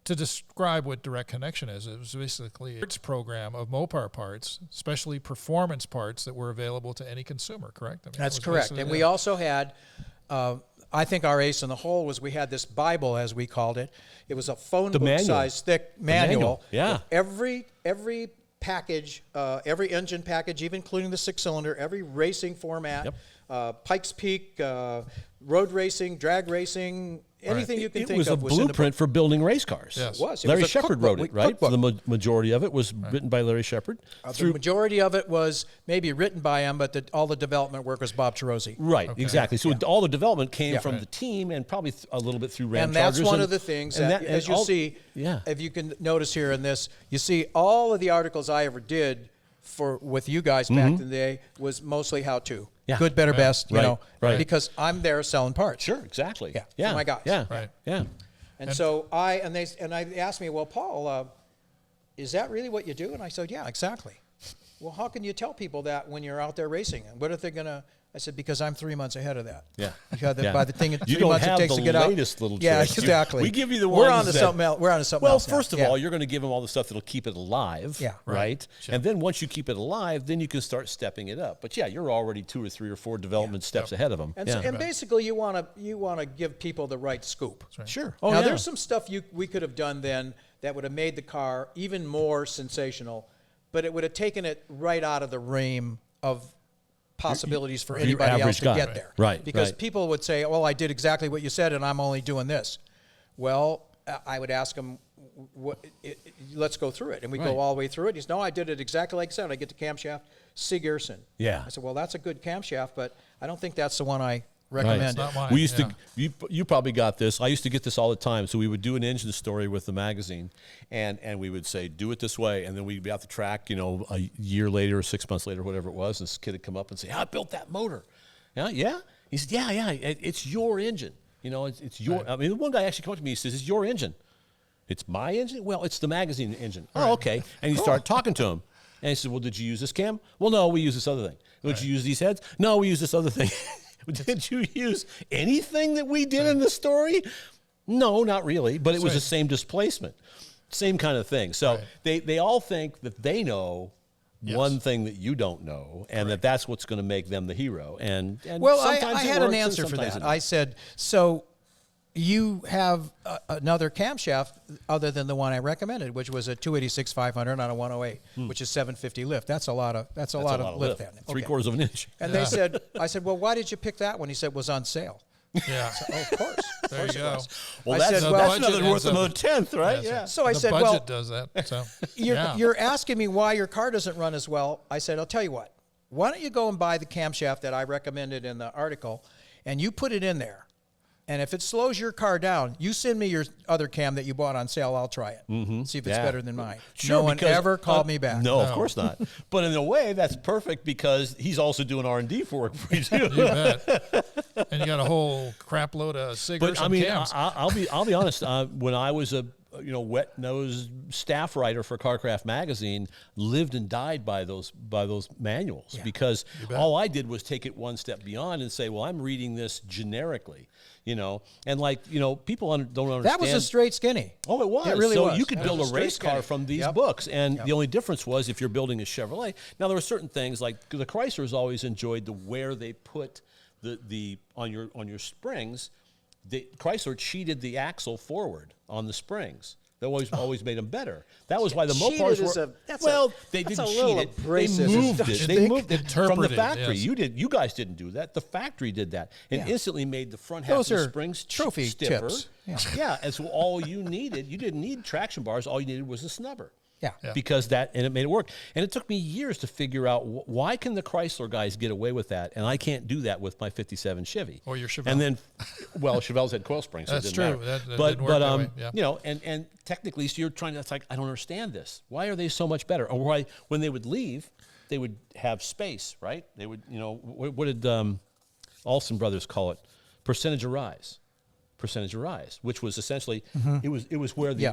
to describe what Direct Connection is, it was basically a parts program of Mopar parts, especially performance parts that were available to any consumer. Correct? I mean, That's that was correct. basically And it. we also had, I think our ace in the hole was we had this Bible, as we called it. It was a phone book manual. size thick manual. Yeah. with every package, every engine package, even including the 6-cylinder, every racing format, Pikes Peak, road racing, drag racing, anything you can It think was of a was in the book. blueprint for building race cars. Yes. It was. It Larry was a Shepard wrote cookbook, it, right? cookbook. The majority of it was written by Larry Shepard. The majority of it was maybe written by him, but all the development work was Bob Chirozzi. Right, exactly. So all the development came Yeah. from the team and probably a little bit through Ram And that's Chargers one of the things and that, as you'll see, yeah. if you can notice here in this, you see all of the articles I ever did with you guys back in the day was mostly how-to. Yeah. Good, better, best, you Right, know, right. because I'm there selling parts. Sure, exactly. Yeah, yeah, for my guys. Yeah, Right. yeah. And so I asked me, well, Paul, is that really what you do? And I said, yeah, exactly. Well, how can you tell people that when you're out there racing? And what if they're going to I said, because I'm 3 months ahead of that. Yeah. Because Yeah. by the thing, You 3 don't months have it takes the to get out. latest little Yeah, tricks. exactly. We give you the We're ones on to that- something else. We're on to something Well, else now. first of Yeah. all, you're going to give them all the stuff that'll keep it alive. Yeah. Right. And then once you keep it alive, then you can start stepping it up. But yeah, you're already 2 or 3 or 4 development steps ahead of them. And, yeah. so, and basically, you want to give people the right scoop. Sure. Oh, now, yeah. there's some stuff we could have done then that would have made the car even more sensational, but it would have taken it right out of the realm of possibilities for your anybody else average to guy. get there. Right, Because right. people would say, well, I did exactly what you said, and I'm only doing this. Well, I would ask them, let's go through it. And we Right. go all the way through it. He says, no, I did it exactly like I said. I get the camshaft, Sig Earson. Yeah. I said, well, that's a good camshaft, but I don't think that's the one I recommend. Not mine, We used yeah. to. You probably got this. I used to get this all the time. So we would do an engine story with the magazine, and we would say, "Do it this way," and then we'd be out the track, a year later or 6 months later, whatever it was. And this kid would come up and say, "I built that motor." Yeah. He said, "Yeah. It's your engine. It's your." Right. I mean, one guy actually came up to me. He says, "It's your engine." It's my engine. Well, it's the magazine engine. Oh, okay. And you start talking to him, and he said, "Well, did you use this cam?" "Well, no, we use this other thing." "Did you use these heads?" "No, we use this other thing." "Did you use anything that we did in the story?" "No, not really, but it was the same displacement, same kind of thing." So they all think that they know one thing that you don't know, and that's what's going to make them the hero. And Well, sometimes I it had works an and answer for sometimes that. it I doesn't. said, so you have another camshaft other than the one I recommended, which was a 286-500 on a 108, which is 750 lift. That's a lot of That's a lot of lift. then. 3/4 of an inch. And they said, I said, well, why did you pick that one? He said, it was on sale. Yeah. Oh, of course. There you go. Well, I that's, said, well, that's budget another worth ends up- another tenth, right? Yeah. So I the said, budget well, does that. So you're asking me why your car doesn't run as well. I said, I'll tell you what. Why don't you go and buy the camshaft that I recommended in the article, and you put it in there. And if it slows your car down, you send me your other cam that you bought on sale. I'll try it. See if it's Yeah. better than mine. Sure, No one because- ever called me back. No, of course not. But in a way, that's perfect because he's also doing R&D for work for you too. you bet. And you got a whole crap load of cigarettes But I mean, cams. I'll be honest. When I was a wet-nosed staff writer for Carcraft magazine, lived and died by those manuals because all I did was take it one step beyond and say, well, I'm reading this generically, and people don't understand. That was a straight skinny. Oh, it was. It really so was. you could That build a was a straight race car skinny. from these Yep. books, and the only difference was if you're building a Chevrolet. Now there were certain things like the Chryslers always enjoyed where they put the on your springs. The Chrysler cheated the axle forward on the springs. That always made them better. That was why the Cheated Mopars is were. that's they a didn't little cheat it. They abrasive, moved don't it. you They think? moved it from the Interpreted, factory. yes. You guys didn't do that. The factory did that, and instantly made the front half Those of the are springs trophy stiffer. tips. Yeah, and so all you needed, you didn't need traction bars. All you needed was a snubber. Yeah. Because and it made it work. And it took me years to figure out why can the Chrysler guys get away with that, and I can't do that with my '57 Chevy. Or your Chevelle. And then, well, Chevelles had coil springs. So That's it didn't true. matter. That but didn't work that way. Yeah. and technically, so you're trying to. It's like I don't understand this. Why are they so much better? Or why when they would leave, they would have space, right? They would, what did Olsen brothers call it? Percentage of rise. Percentage of rise, which was essentially it was where the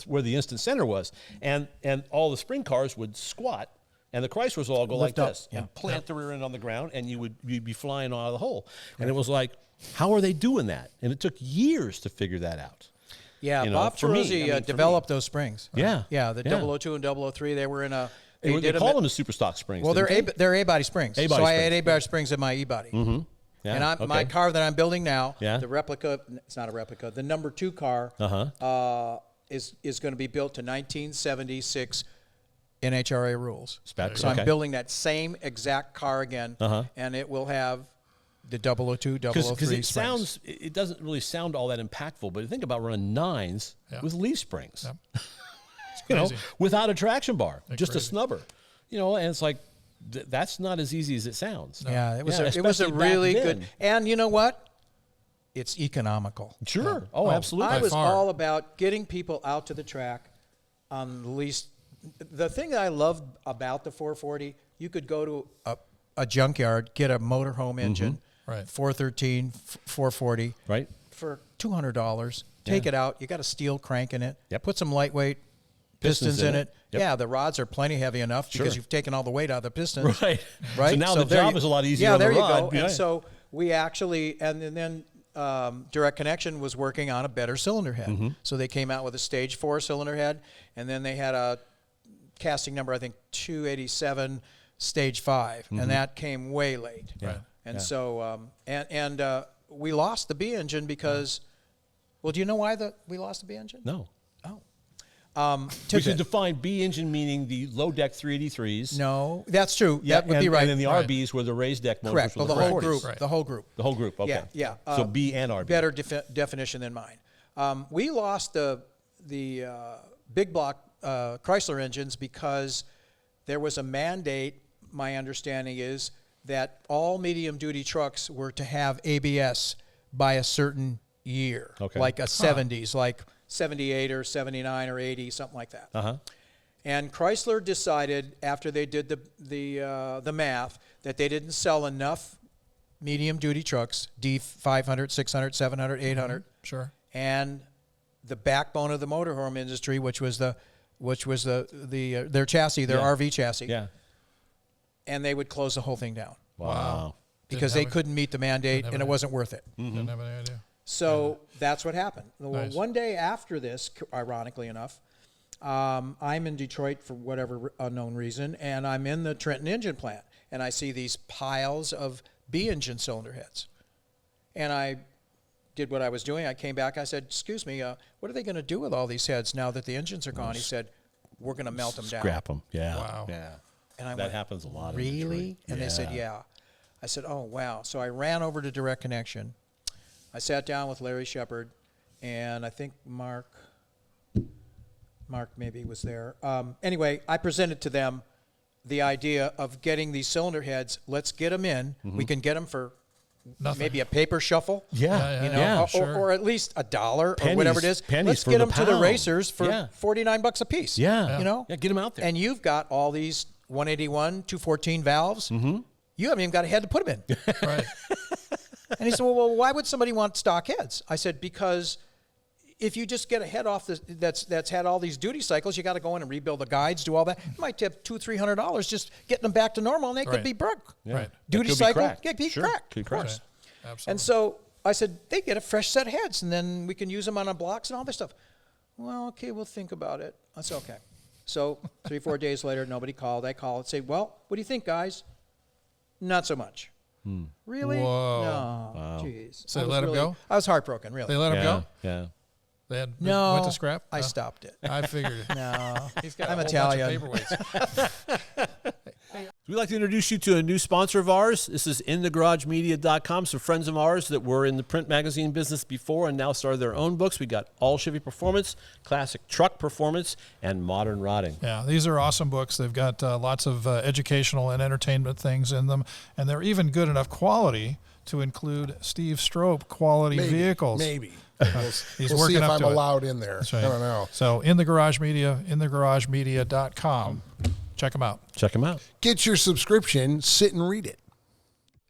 where the instant center was, and all the spring cars would squat, and the Chryslers would all go Lift like up, this and plant the rear end on the ground, and you'd be flying out of the hole, and it was like, how are they doing that? And it took years to figure that out. Yeah, Bob for me, Ferruzzi I mean, for developed those springs. Yeah. Yeah, the Yeah. 002 and 003, they were in a... They did call them- them the super stock springs. Well, didn't they're A-body springs. A-body so I had springs, A-body springs in my E-body. Yeah, And my okay. car that I'm building now, Yeah. the replica, it's not a replica, the number 2 car is going to be built to 1976 NHRA rules. Spec- So okay. I'm building that same exact car again, and it will have the 002, 003 Because it springs. sounds, it doesn't really sound all that impactful, but think about running 9s with leaf springs. crazy. Without a traction bar, just crazy. a snubber. And it's like that's not as easy as it sounds. Yeah, it was Yeah, a especially back really then. good. And you know what? It's economical. Sure. Oh, absolutely. I was far. all about getting people out to the track on the least. The thing that I loved about the 440, you could go to a junkyard, get a motorhome engine, Right. 413, 440, Right. for $200. Take it out. You got a steel crank in it. Yep. Put some lightweight pistons in it. Yep. Yeah, the rods are plenty heavy enough because you've taken all the weight out of the pistons. Right. Right. So now the there job you- is a lot easier Yeah, on the there you rod. go. Yeah. And so we actually, and then Direct Connection was working on a better cylinder head. Mm-hmm. So they came out with a stage 4 cylinder head, and then they had a casting number, I think 287 stage 5, and that came way late. Mm-hmm. Yeah. And so, we lost the B engine because, well, do you know why we lost the B engine? No. Oh. We should define B engine meaning the low deck 383s. No, that's true. Yeah, that would be right. And then the Right. RBs were the raised deck motors. Correct. for Well, the the whole 40s. group. Right. The whole group. The whole group. Okay. Yeah. So B and RB. Better definition than mine. We lost the big block Chrysler engines because there was a mandate. My understanding is that all medium duty trucks were to have ABS by a certain year, Okay. like a 70s, like 78 or 79 or 80, something like that. Uh-huh. And Chrysler decided after they did the math that they didn't sell enough medium duty trucks, D500, 600, 700, 800, Sure. and the backbone of the motorhome industry, which was their chassis, their Yeah. RV chassis, Yeah. and they would close the whole thing down Wow. because they couldn't meet the mandate and it wasn't worth it. Didn't have any idea. So that's what happened. Well, Nice. one day after this, ironically enough, I'm in Detroit for whatever unknown reason, and I'm in the Trenton engine plant, and I see these piles of B engine cylinder heads. And I did what I was doing. I came back. I said, excuse me, what are they going to do with all these heads now that the engines are gone? He said, we're going to melt them down. Scrap them. Yeah. Wow. Yeah. And I That went, happens a lot. in really? Detroit. And they said, yeah. I said, oh, wow. So I ran over to Direct Connection. I sat down with Larry Shepard, and I think Mark maybe was there. Anyway, I presented to them the idea of getting these cylinder heads. Let's get them in. We can get them for Nothing. maybe a paper shuffle. Yeah. You know, Yeah, or at least $1 or Pennies- whatever it is. pennies Let's for get the them to the pound. racers for Yeah. $49 a piece. Yeah. You know? Yeah, get them out there. And you've got all these 181, 214 valves. Mm-hmm. You haven't even got a head to put them in. Right. And he said, well, why would somebody want stock heads? I said, because if you just get a head off that's had all these duty cycles, you got to go in and rebuild the guides, do all that. You might have $200-300 just getting them back to normal, and they could Right. be broke. Yeah. Right. That Duty could be cycle, cracked. yeah, be Sure. cracked. Could Of crack. course. Absolutely. And so I said, they get a fresh set of heads, and then we can use them on our blocks and all this stuff. Well, okay, we'll think about it. I said, okay. So 3-4 days later, nobody called. I called and say, well, what do you think, guys? Not so much. Really? Whoa. No. Jeez. So I they was let him really- go? I was heartbroken, really. They let him Yeah. go? Yeah. They had, No. went to scrap? I No? stopped it. I figured it. No. He's got I'm a whole Italian. bunch of paperweights. We'd like to introduce you to a new sponsor of ours. This is InTheGarageMedia.com. Some friends of ours that were in the print magazine business before and now started their own books. We got All Chevy Performance, Classic Truck Performance, and Modern Rotting. Yeah, these are awesome books. They've got lots of educational and entertainment things in them, and they're even good enough quality to include Steve Strope quality vehicles. Maybe. He's We'll working see if up I'm to it. allowed in there. That's right. I don't know. So in the Garage Media, InTheGarageMedia.com. Check them out. Check them out. Get your subscription, sit and read it.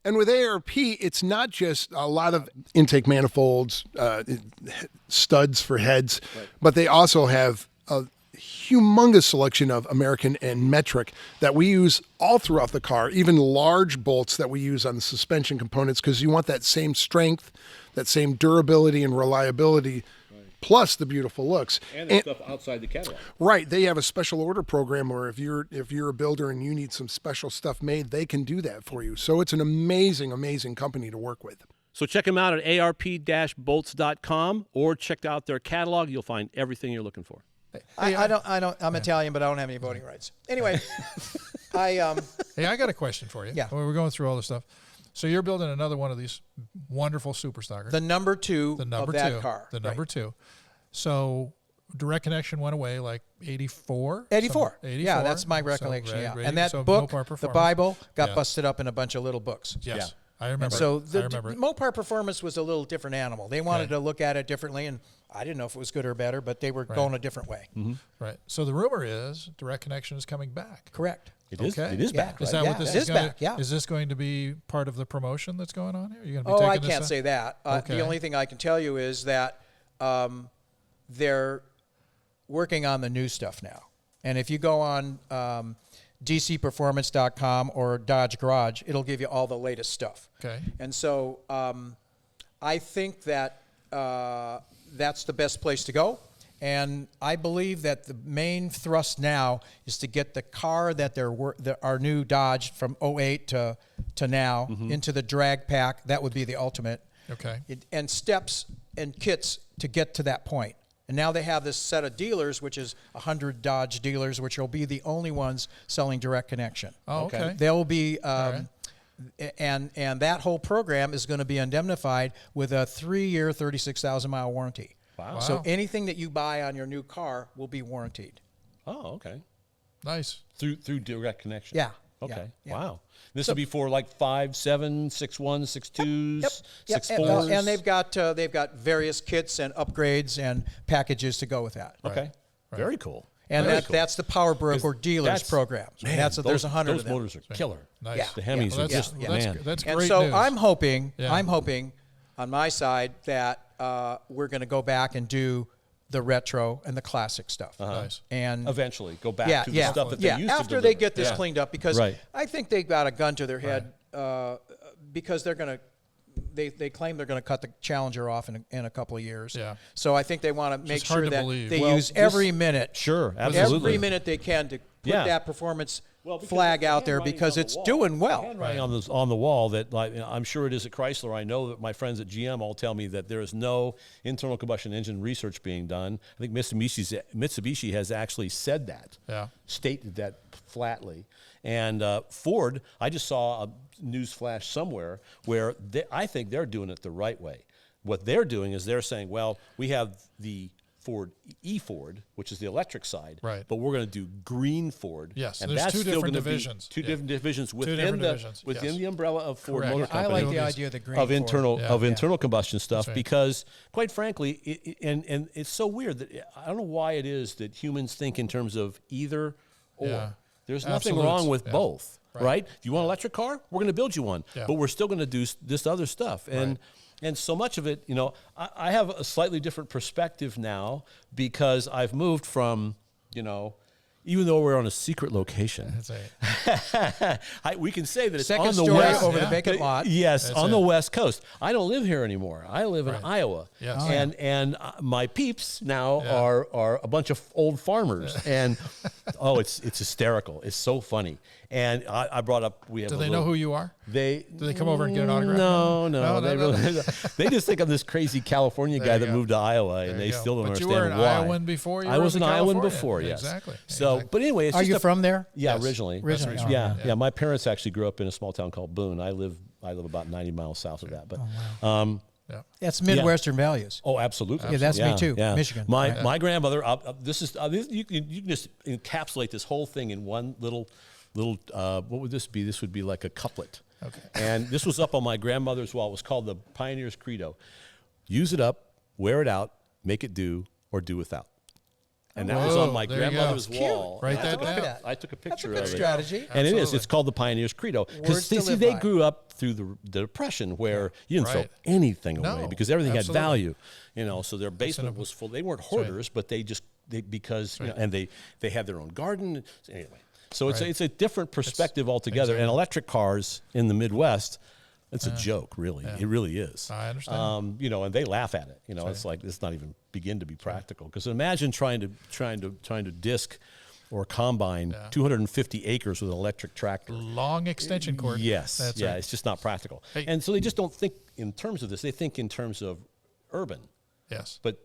And with ARP, it's not just a lot of intake manifolds, studs for heads, but they also have a humongous selection of American and metric that we use all throughout the car, even large bolts that we use on the suspension components, because you want that same strength, that same durability and reliability, plus the beautiful looks. And the stuff outside the catalog. Right, they have a special order program where if you're a builder and you need some special stuff made, they can do that for you. So it's an amazing company to work with. So check them out at arp-bolts.com or check out their catalog. You'll find everything you're looking for. I'm Italian, but I don't have any voting rights. Anyway, Hey, I got a question for you. Yeah. Well, we're going through all this stuff. So you're building another one of these wonderful superstockers. the number two The number of that two. car. The Right. number two. So Direct Connection went away like 84? 84. 84. Yeah, that's my So, recollection. right, yeah. right. And that So book, Mopar the Performance. Bible, got Yeah. busted up in a bunch of little books. Yes. I remember. So I the remember it. Mopar Performance was a little different animal. They wanted Okay. to look at it differently, and I didn't know if it was good or better, but they were going a different way. Right. So the rumor is Direct Connection is coming back. Correct. It is. Okay. It is Yeah. back. Is Right? that Yeah, what this it is is going back, yeah. Is this going to be part of the promotion that's going on here? Are you going to be Oh, taking I this can't up? say that. Okay. The only thing I can tell you is that there working on the new stuff now. And if you go on dcperformance.com or Dodge Garage, it'll give you all the latest stuff. Okay. And so I think that that's the best place to go. And I believe that the main thrust now is to get the car that our new Dodge from 08 to now into the drag pack. That would be the ultimate. Okay. And steps and kits to get to that point. And now they have this set of dealers, which is 100 Dodge dealers, which will be the only ones selling direct connection. Oh, okay. They'll be, right. and that whole program is going to be indemnified with a 3-year, 36,000-mile warranty. Wow. So anything that you buy on your new car will be warranted. Oh, okay. Nice. Through direct connection. Yeah. Okay. Yeah. Wow. This would be for like 5, 7, 6, 1, 6, 2s, Yep. 6, And, 4s. and they've got various kits and upgrades and packages to go with that. Okay. Very cool. And Very cool. that's the Power Broker or dealers that's- program. Man, There's 100 those of them. motors are killer. Nice. Yeah. The Hemis Well, are that's, just, that's, man. that's And great so news. I'm hoping Yeah. on my side that we're going to go back and do the retro and the classic stuff. Nice. And Eventually go back to the stuff that they used to after deliver. they get this cleaned up, because Right. I think they got a gun to their head because they're going to. They claim they're going to cut the Challenger off in a couple of years. Yeah. So I think they want to make just hard sure to that believe. they Well, use this- every minute. Sure, absolutely. Every minute they can to put Yeah. that performance Because flag the out there handwriting's because on the it's wall. doing The well. handwriting on the wall that, like, I'm sure it is at Chrysler. I know that my friends at GM all tell me that there is no internal combustion engine research being done. I think Mitsubishi has actually said that, stated that flatly. And Ford, I just saw a news flash somewhere where I think they're doing it the right way. What they're doing is they're saying, well, we have the Ford, which is the electric side, Right. but we're going to do green Ford. Yes, and there's that's two still different gonna be divisions. Two Yeah. different divisions within different the divisions, within yes. the umbrella of Ford Correct. Motor I Company. like the idea of the green of Ford. internal Yeah. internal combustion stuff right. because, quite frankly, and it's so weird that I don't know why it is that humans think in terms of either or. Yeah. There's nothing Absolutes. wrong with Yeah. both, right? If you want an electric car, we're going to build you one, Yeah. but we're still going to do this other stuff. And so much of it, I have a slightly different perspective now because I've moved from, even though we're on a secret location, That's right. we can say that it's Second on the story west over the vacant lot. Yes, That's on it. the West Coast. I don't live here anymore. I live in Right. Iowa. Yes. Oh, and my peeps now Yeah. are a bunch of old farmers, and it's hysterical. It's so funny. And I brought up we have. Do a they little, know who you are? do they come over and get an autograph? No. They, no. really, they just think I'm this crazy California There guy you that go. moved to Iowa, and There they you go. still don't But you understand were an why. Iowan before you I were was in an Iowan California. before, yes. Exactly. So, Exactly. but anyway, it's Are just you a- from there? Yeah, Yes. originally. Originally, That's oh, Yeah, yeah. yeah. My parents actually grew up in a small town called Boone. I live about 90 miles south of that. But Yeah. That's Midwestern values. oh, absolutely. Yeah, that's me too, Michigan. My grandmother. You can just encapsulate this whole thing in one little. What would this be? This would be like a couplet. Okay. And this was up on my grandmother's wall. It was called the Pioneer's Credo. Use it up, wear it out, make it do, or do without. And that was Whoa, on my there you go. grandmother's Cute. wall. Write And I that took a down. pic- I took a That's a picture good of it. strategy. And it is. Absolutely. It's called the Pioneer's Credo. Because Words to live they by. grew up through the Depression where you didn't Right. throw anything No, away because everything absolutely. had value. So their basement was full. They weren't hoarders, but because and they had their own garden. Anyway, so it's a different perspective altogether. And electric cars in the Midwest, it's a joke, really. It really is. I understand. And they laugh at it. It's like it's not even begin to be practical. Because imagine trying to disc or combine 250 acres with an electric tractor. Long extension cord. Yes, That's yeah, right. it's just not practical. Hey. And so they just don't think in terms of this. They think in terms of urban. Yes. But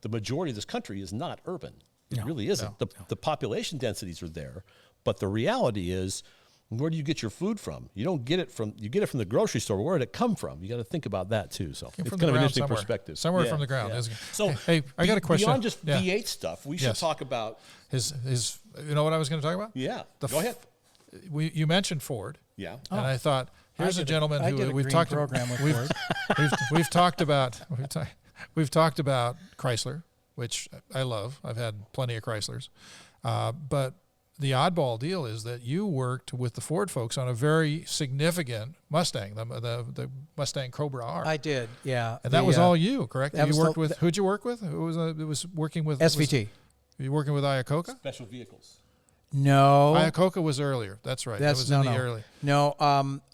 the majority of this country is not urban. It really isn't. The population densities are there, but the reality is, where do you get your food from? You don't get it from the grocery store. Where did it come from? You got to think about that too. So Came it's from kind the of an ground interesting somewhere. perspective. Somewhere Yeah, from the ground, yeah. isn't it? So hey, I got a question. Beyond just Yeah. V8 stuff, we should Yes. talk about. His. You know what I was going to talk about? Yeah. The Go ahead. You mentioned Ford. Yeah. And I thought, here's I a did gentleman I who did a we've green talked program with we've, Ford. we've talked about we've talked about Chrysler, which I love. I've had plenty of Chryslers, but the oddball deal is that you worked with the Ford folks on a very significant Mustang, the Mustang Cobra R. I did, yeah. And that was all you, correct? that You was worked the- with who'd you work with? It was working with SVT. Are you working with Iacocca? Special vehicles. No, Iacocca was earlier. That's right. that's that was no, in the no, early.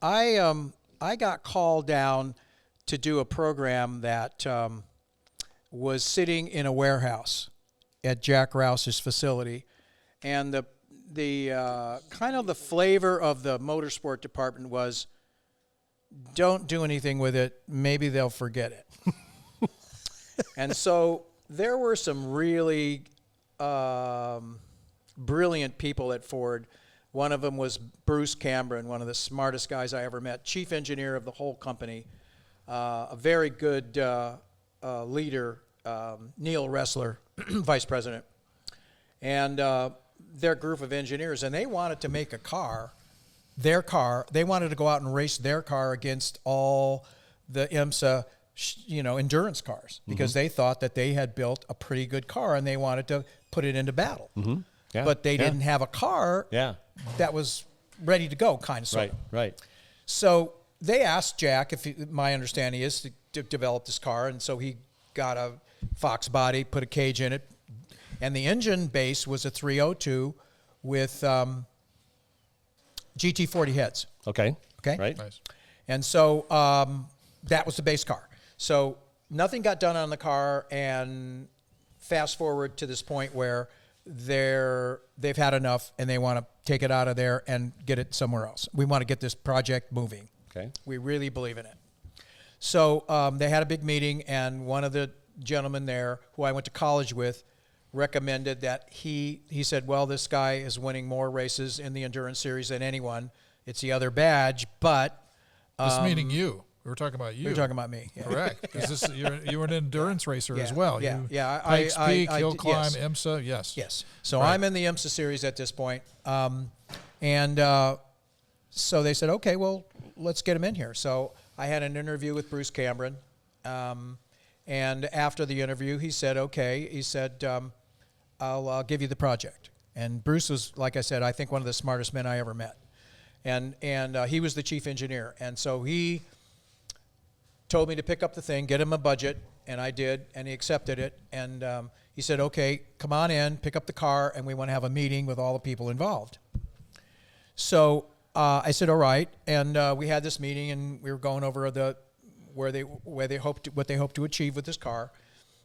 no. I got called down to do a program that was sitting in a warehouse at Jack Rouse's facility, and the kind of the flavor of the motorsport department was, don't do anything with it. Maybe they'll forget it. And so there were some really brilliant people at Ford. One of them was Bruce Cameron, one of the smartest guys I ever met, chief engineer of the whole company, a very good leader, Neil Ressler, vice president, and their group of engineers. And they wanted to make a car, their car. They wanted to go out and race their car against all the IMSA endurance cars, because they thought that they had built a pretty good car and they wanted to put it into battle. Yeah. But they didn't have a car that was ready to go, kind of sort of. Right. So they asked Jack, my understanding is, to develop this car, and so he got a Fox body, put a cage in it, and the engine base was a 302 with GT40 heads. Okay. Okay? Nice. And so that was the base car. So nothing got done on the car, and fast forward to this point where they've had enough and they want to take it out of there and get it somewhere else. We want to get this project moving. Okay. We really believe in it. So they had a big meeting, and one of the gentlemen there who I went to college with recommended that he said, well, this guy is winning more races in the endurance series than anyone. It's the other badge, but This meaning you. We were talking about you. you're talking about me. Yeah. Correct. Because you were an endurance racer as well. Yeah, You, yeah. Pikes Peak, Hill did- Climb, yes. IMSA, yes. Yes. So Right. I'm in the IMSA series at this point. So they said, okay, well, let's get him in here. So I had an interview with Bruce Cameron. And after the interview, he said, okay. He said, I'll give you the project. And Bruce was, like I said, I think one of the smartest men I ever met. And he was the chief engineer. And so he told me to pick up the thing, get him a budget, and I did, and he accepted it. And he said, okay, come on in, pick up the car, and we want to have a meeting with all the people involved. So I said, all right, and we had this meeting, and we were going over what they hoped to achieve with this car.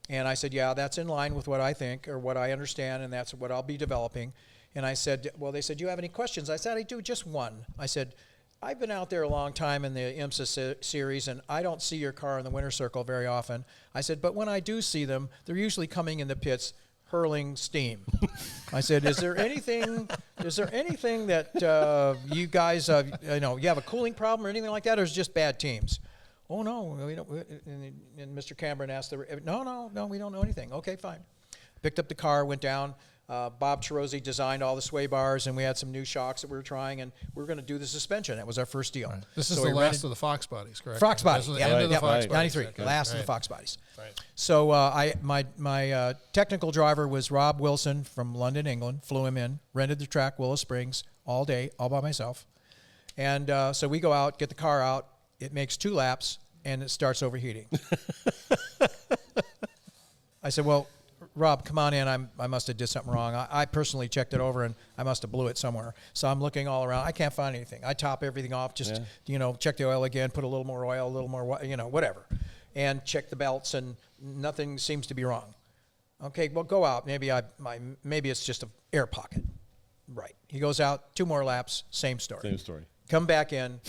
And I said, yeah, that's in line with what I think or what I understand, and that's what I'll be developing. And I said, well, they said, do you have any questions? I said, I do, just one. I said, I've been out there a long time in the IMSA series, and I don't see your car in the winner's circle very often. I said, but when I do see them, they're usually coming in the pits hurling steam. I said, is there anything that you guys, you have a cooling problem or anything like that, or is it just bad teams? Oh, no, we don't. And Mr. Cameron asked, no, we don't know anything. Okay, fine. Picked up the car, went down. Bob Chirozzi designed all the sway bars, and we had some new shocks that we were trying, and we were going to do the suspension. That was our first deal. Right. This is So the we last rented- of the Fox bodies, correct? Fox bodies, This is the yeah, end of the yeah, Fox bodies. 93, Okay. last of Right. the Fox bodies. Right. So my technical driver was Rob Wilson from London, England. Flew him in, rented the track, Willow Springs, all day, all by myself. And so we go out, get the car out. It makes 2 laps, and it starts overheating. I said, well, Rob, come on in. I must have did something wrong. I personally checked it over, and I must have blew it somewhere. So I'm looking all around. I can't find anything. I top everything off, just, check the oil again, put a little more oil, a little more, whatever. And check the belts, and nothing seems to be wrong. Okay, well, go out. Maybe it's just an air pocket. Right. He goes out, 2 more laps, same story. Same story. Come back in,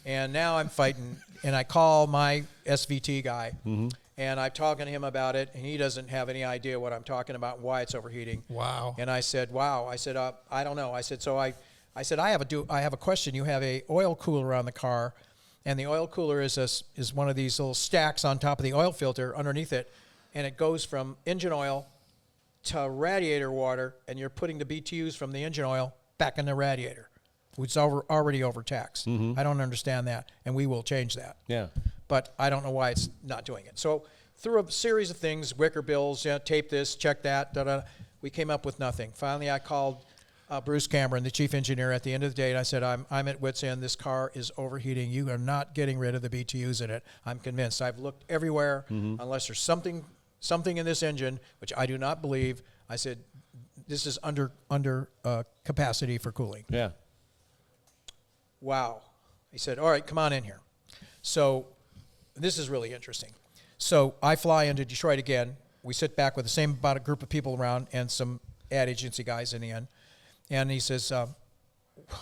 and now I'm fighting, and I call my SVT guy, and I'm talking to him about it, and he doesn't have any idea what I'm talking about and why it's overheating. Wow. And I said, wow. I said, I don't know. I said, so I have a question. You have a oil cooler on the car, and the oil cooler is one of these little stacks on top of the oil filter underneath it, and it goes from engine oil to radiator water, and you're putting the BTUs from the engine oil back in the radiator. It's already overtaxed. I don't understand that, and we will change that. Yeah. But I don't know why it's not doing it. So through a series of things, wicker bills, tape this, check that, we came up with nothing. Finally, I called Bruce Cameron, the chief engineer, at the end of the day, and I said, I'm at wit's end. This car is overheating. You are not getting rid of the BTUs in it. I'm convinced. I've looked everywhere. Unless there's something in this engine, which I do not believe. I said, this is under capacity for cooling. Yeah. Wow. He said, all right, come on in here. So this is really interesting. So I fly into Detroit again. We sit back with the same about a group of people around and some ad agency guys in the end. And he says,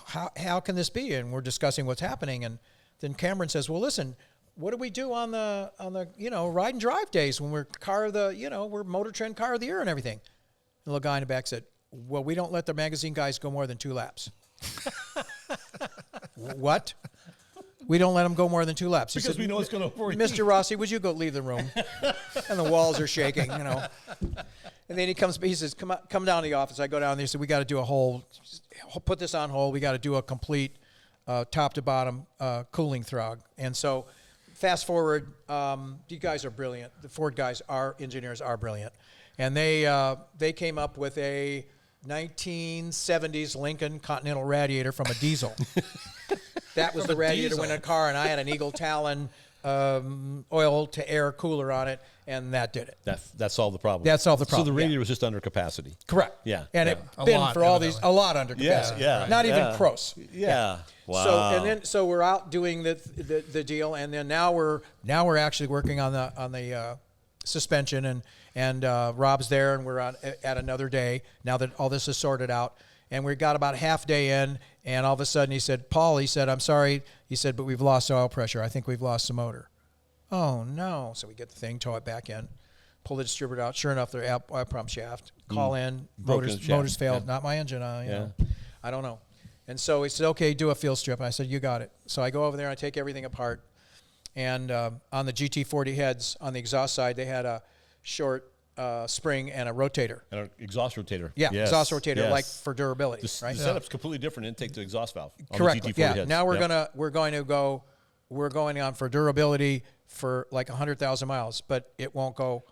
how can this be? And we're discussing what's happening. And then Cameron says, well, listen, what do we do on the ride and drive days when we're we're Motor Trend Car of the Year and everything? The little guy in the back said, well, we don't let the magazine guys go more than 2 laps. What? We don't let them go more than 2 laps. He Because said, we know it's going to overheat. Mr. Rossi, would you go leave the room? And the walls are shaking, And then he says, come down to the office. I go down there. He said, we got to do put this on hold. We got to do a complete top to bottom cooling throg. And so fast forward, you guys are brilliant. The Ford guys, our engineers are brilliant. And they came up with a 1970s Lincoln Continental radiator from a diesel. That was the radiator when in a car, and I had an Eagle Talon oil to air cooler on it, and that did it. That solved the problem. That solved the So problem. the radiator was just under capacity. Correct. Yeah. And yeah. it A been lot, for all evidently. these a lot under capacity. Yeah. Not even Yeah. close. Yeah. Wow. So we're out doing the deal, and then now we're actually working on the suspension, and Rob's there, and we're at another day now that all this is sorted out. And we got about half day in, and all of a sudden he said, Paul, he said, I'm sorry. He said, but we've lost oil pressure. I think we've lost the motor. Oh, no. So we get the thing, tow it back in, pull the distributor out. Sure enough, the oil pump shaft. Call in. Broken shaft. Motors failed. Yeah. Not my engine. Yeah. I don't know. And so he said, okay, do a field strip. And I said, you got it. So I go over there, and I take everything apart. And on the GT40 heads, on the exhaust side, they had a short spring and a rotator. And an exhaust rotator. Yeah, Yes. exhaust rotator, Yes. like for durability, The, right? the setup's completely different intake to exhaust valve. On Correct. The GT40 Yeah. heads. Now we're Yep. going on for durability for like 100,000 miles, but it won't go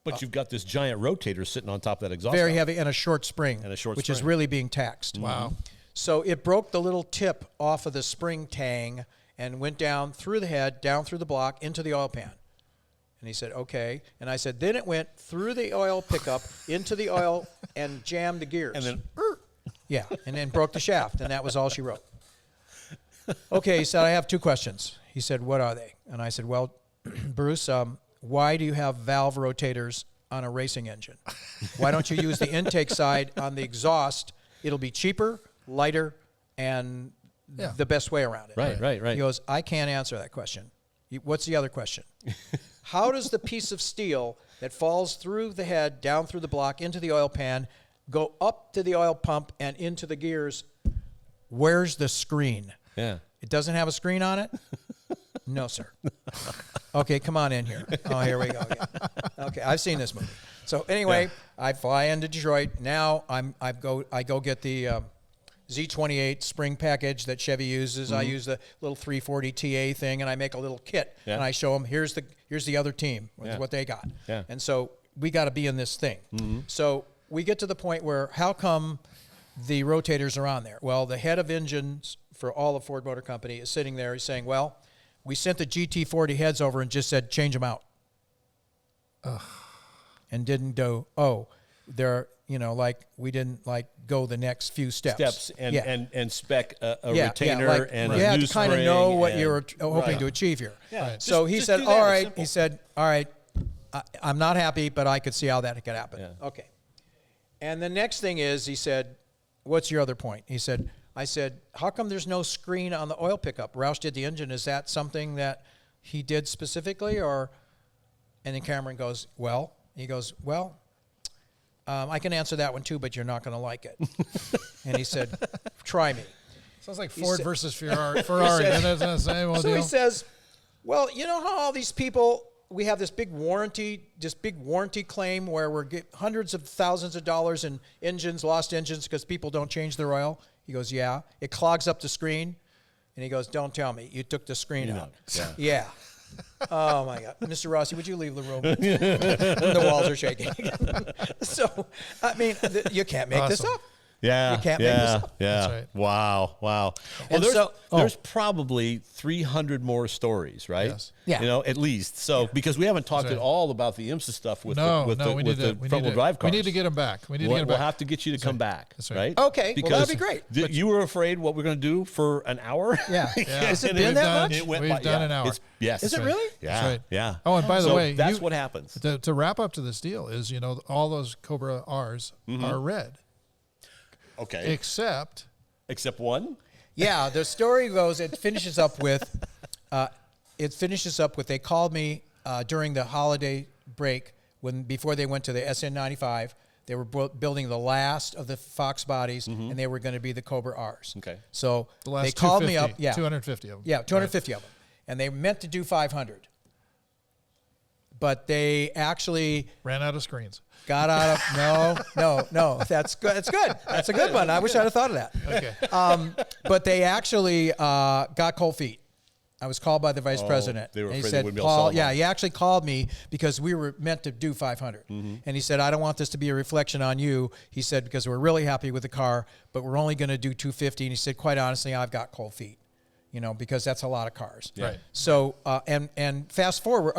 But you've got this giant rotator sitting on top of that exhaust very valve. heavy and a short spring, And a short which is spring. really being taxed. Wow. So it broke the little tip off of the spring tang and went down through the head, down through the block, into the oil pan. And he said, okay. And I said, then it went through the oil pickup into the oil and jammed the gears. And then, Yeah, and then broke the shaft, and that was all she wrote. Okay, he said, I have 2 questions. He said, what are they? And I said, well, Bruce, why do you have valve rotators on a racing engine? Why don't you use the intake side on the exhaust? It'll be cheaper, lighter, and the best way around it. Right. He goes, I can't answer that question. What's the other question? How does the piece of steel that falls through the head, down through the block, into the oil pan, go up to the oil pump and into the gears? Where's the screen? yeah. It doesn't have a screen on it? No, sir. Okay, come on in here. Oh, here we go again. Okay, I've seen this movie. So anyway, I fly into Detroit. Now I go get the Z28 spring package that Chevy uses. I use the little 340 TA thing, and I make a little kit, Yeah. and I show them, here's the other team, Yeah. what they got. Yeah. And so we got to be in this thing. So we get to the point where how come the rotators are on there? Well, the head of engines for all of Ford Motor Company is sitting there. He's saying, well, we sent the GT40 heads over and just said, change them out. And didn't do, they're, we didn't go the next few steps. And spec a Yeah, retainer like, and you a had new to kind of spring know what and- you were hoping Right. to achieve here. Yeah. So Just he said, do that. all It's right. simple. He said, all right, I'm not happy, but I could see how that could happen. Yeah. Okay. And the next thing is, he said, what's your other point? I said, how come there's no screen on the oil pickup? Roush did the engine. Is that something that he did specifically? And then Cameron goes, well, I can answer that one too, but you're not going to like it. And he said, try me. Sounds like He Ford said- versus Ferrari. That's the same old So deal. he says, well, you know how all these people, we have this big warranty claim where we're getting hundreds of thousands of dollars in lost engines because people don't change their oil? He goes, yeah. It clogs up the screen. And he goes, don't tell me. You took the screen out. Yeah. Oh, my God. Mr. Rossi, would you leave the room? The walls are shaking. So, I mean, you can't make this Awesome. up. Yeah. You can't make this up. Yeah. That's right. Wow. Wow. Well, And there's, so- there's probably 300 more stories, right? Yes. Yeah. You know, at least. So because we haven't talked That's at right. all about the IMSA stuff with No, the, no, we need the to, we front need wheel to, drive cars. we need to get them back. We need to We'll, get them we'll back. have to get you to come back, That's right? right. Okay, well, that'd be great. You were afraid what we're going to do for an hour? Yeah. Has it And been that much? It went We've by- done yeah. an hour. It's- yes. Is it really? Yeah. That's right. Yeah. Oh, and by the So way, that's what happens. To wrap up to this deal is, you know, all those Cobra R's are red, Okay. except Except one? Yeah, the story goes. It finishes up with. They called me during the holiday break before they went to the SN95. They were building the last of the Fox bodies, and they were going to be the Cobra R's. Okay. So the last they called me up. 250, Yeah, 250 of them. Yeah, 250 of them, and they meant to do 500, but they actually Ran out of screens. got out of no. That's good. That's good. That's a good one. I wish I'd have thought of that. Okay. But they actually got cold feet. I was called by the vice president. they were and he afraid they said, wouldn't be able to sell Paul, them yeah, all." he actually called me because we were meant to do 500. And he said, I don't want this to be a reflection on you. He said, because we're really happy with the car, but we're only going to do 250. And he said, quite honestly, I've got cold feet, you know, because that's a lot of cars. Right. So, and fast forward,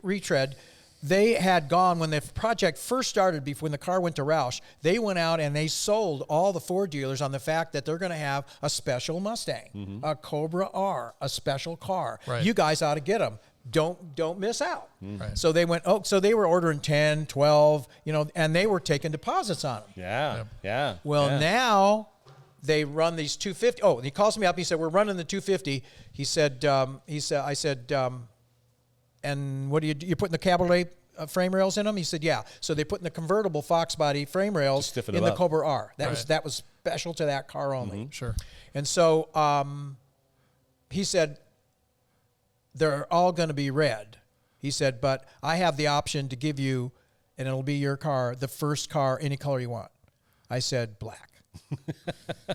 retread, they had gone when the project first started. When the car went to Roush, they went out and they sold all the Ford dealers on the fact that they're going to have a special Mustang, a Cobra R, a special car. Right. You guys ought to get them. Don't miss out. Right. So they went. Oh, so they were ordering 10, 12, you know, and they were taking deposits on them. Yeah. Yeah. Well, yeah. now they run these 250. Oh, he calls me up. He said, "We're running the 250." He said, I said, and what do you putting the cabriolet frame rails in them? He said, yeah. So they put in the convertible Fox body frame rails stiffen in them the up. Cobra R. That Right. was special to that car only. Sure. And so he said, they're all going to be red. He said, but I have the option to give you, and it'll be your car, the first car, any color you want. I said, black.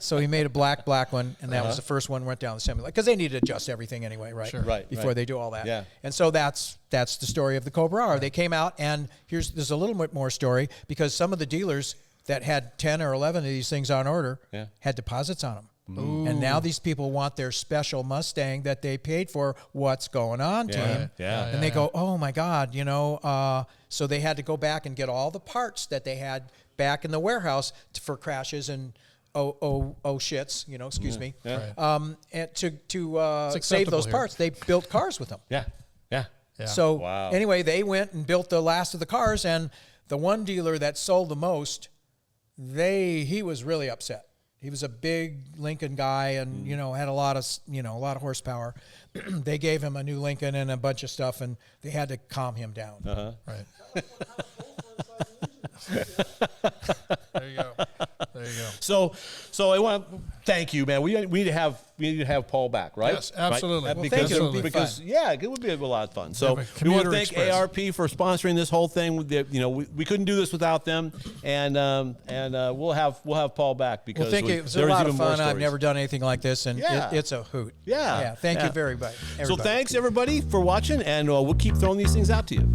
So he made a black one, and that was the first one went down the assembly line because they need to adjust everything anyway, right? Sure. Right, Before right. they do all that. Yeah. And so that's the story of the Cobra R. They came out, and there's a little bit more story because some of the dealers that had 10 or 11 of these things on order had deposits on them. And now these people want their special Mustang that they paid for. What's going on, team? Yeah. And they go, oh my God, you know. So they had to go back and get all the parts that they had back in the warehouse for crashes and shits, you know. Excuse me. Yeah. And to save acceptable those here. parts, they built cars with them. Yeah. Yeah. Yeah. So Wow. anyway, they went and built the last of the cars, and the one dealer that sold the most, he was really upset. He was a big Lincoln guy, and you know, had a lot of horsepower. They gave him a new Lincoln and a bunch of stuff, and they had to calm him down. Right. There you go. There you go. So I want to thank you, man. We need to have Paul back, right? Yes, absolutely. Right? Well, thank because you. It'll be because fun. yeah, it would be a lot of fun. So Have a we want to commuter thank express. ARP for sponsoring this whole thing. We couldn't do this without them, and we'll have Paul back because Well, thank you. It was a there's lot even of more fun. I've stories. never done anything like this, and Yeah. it's a hoot. Yeah. Yeah. Thank Yeah. you very much. So thanks everybody for watching, and we'll keep throwing these things out to you.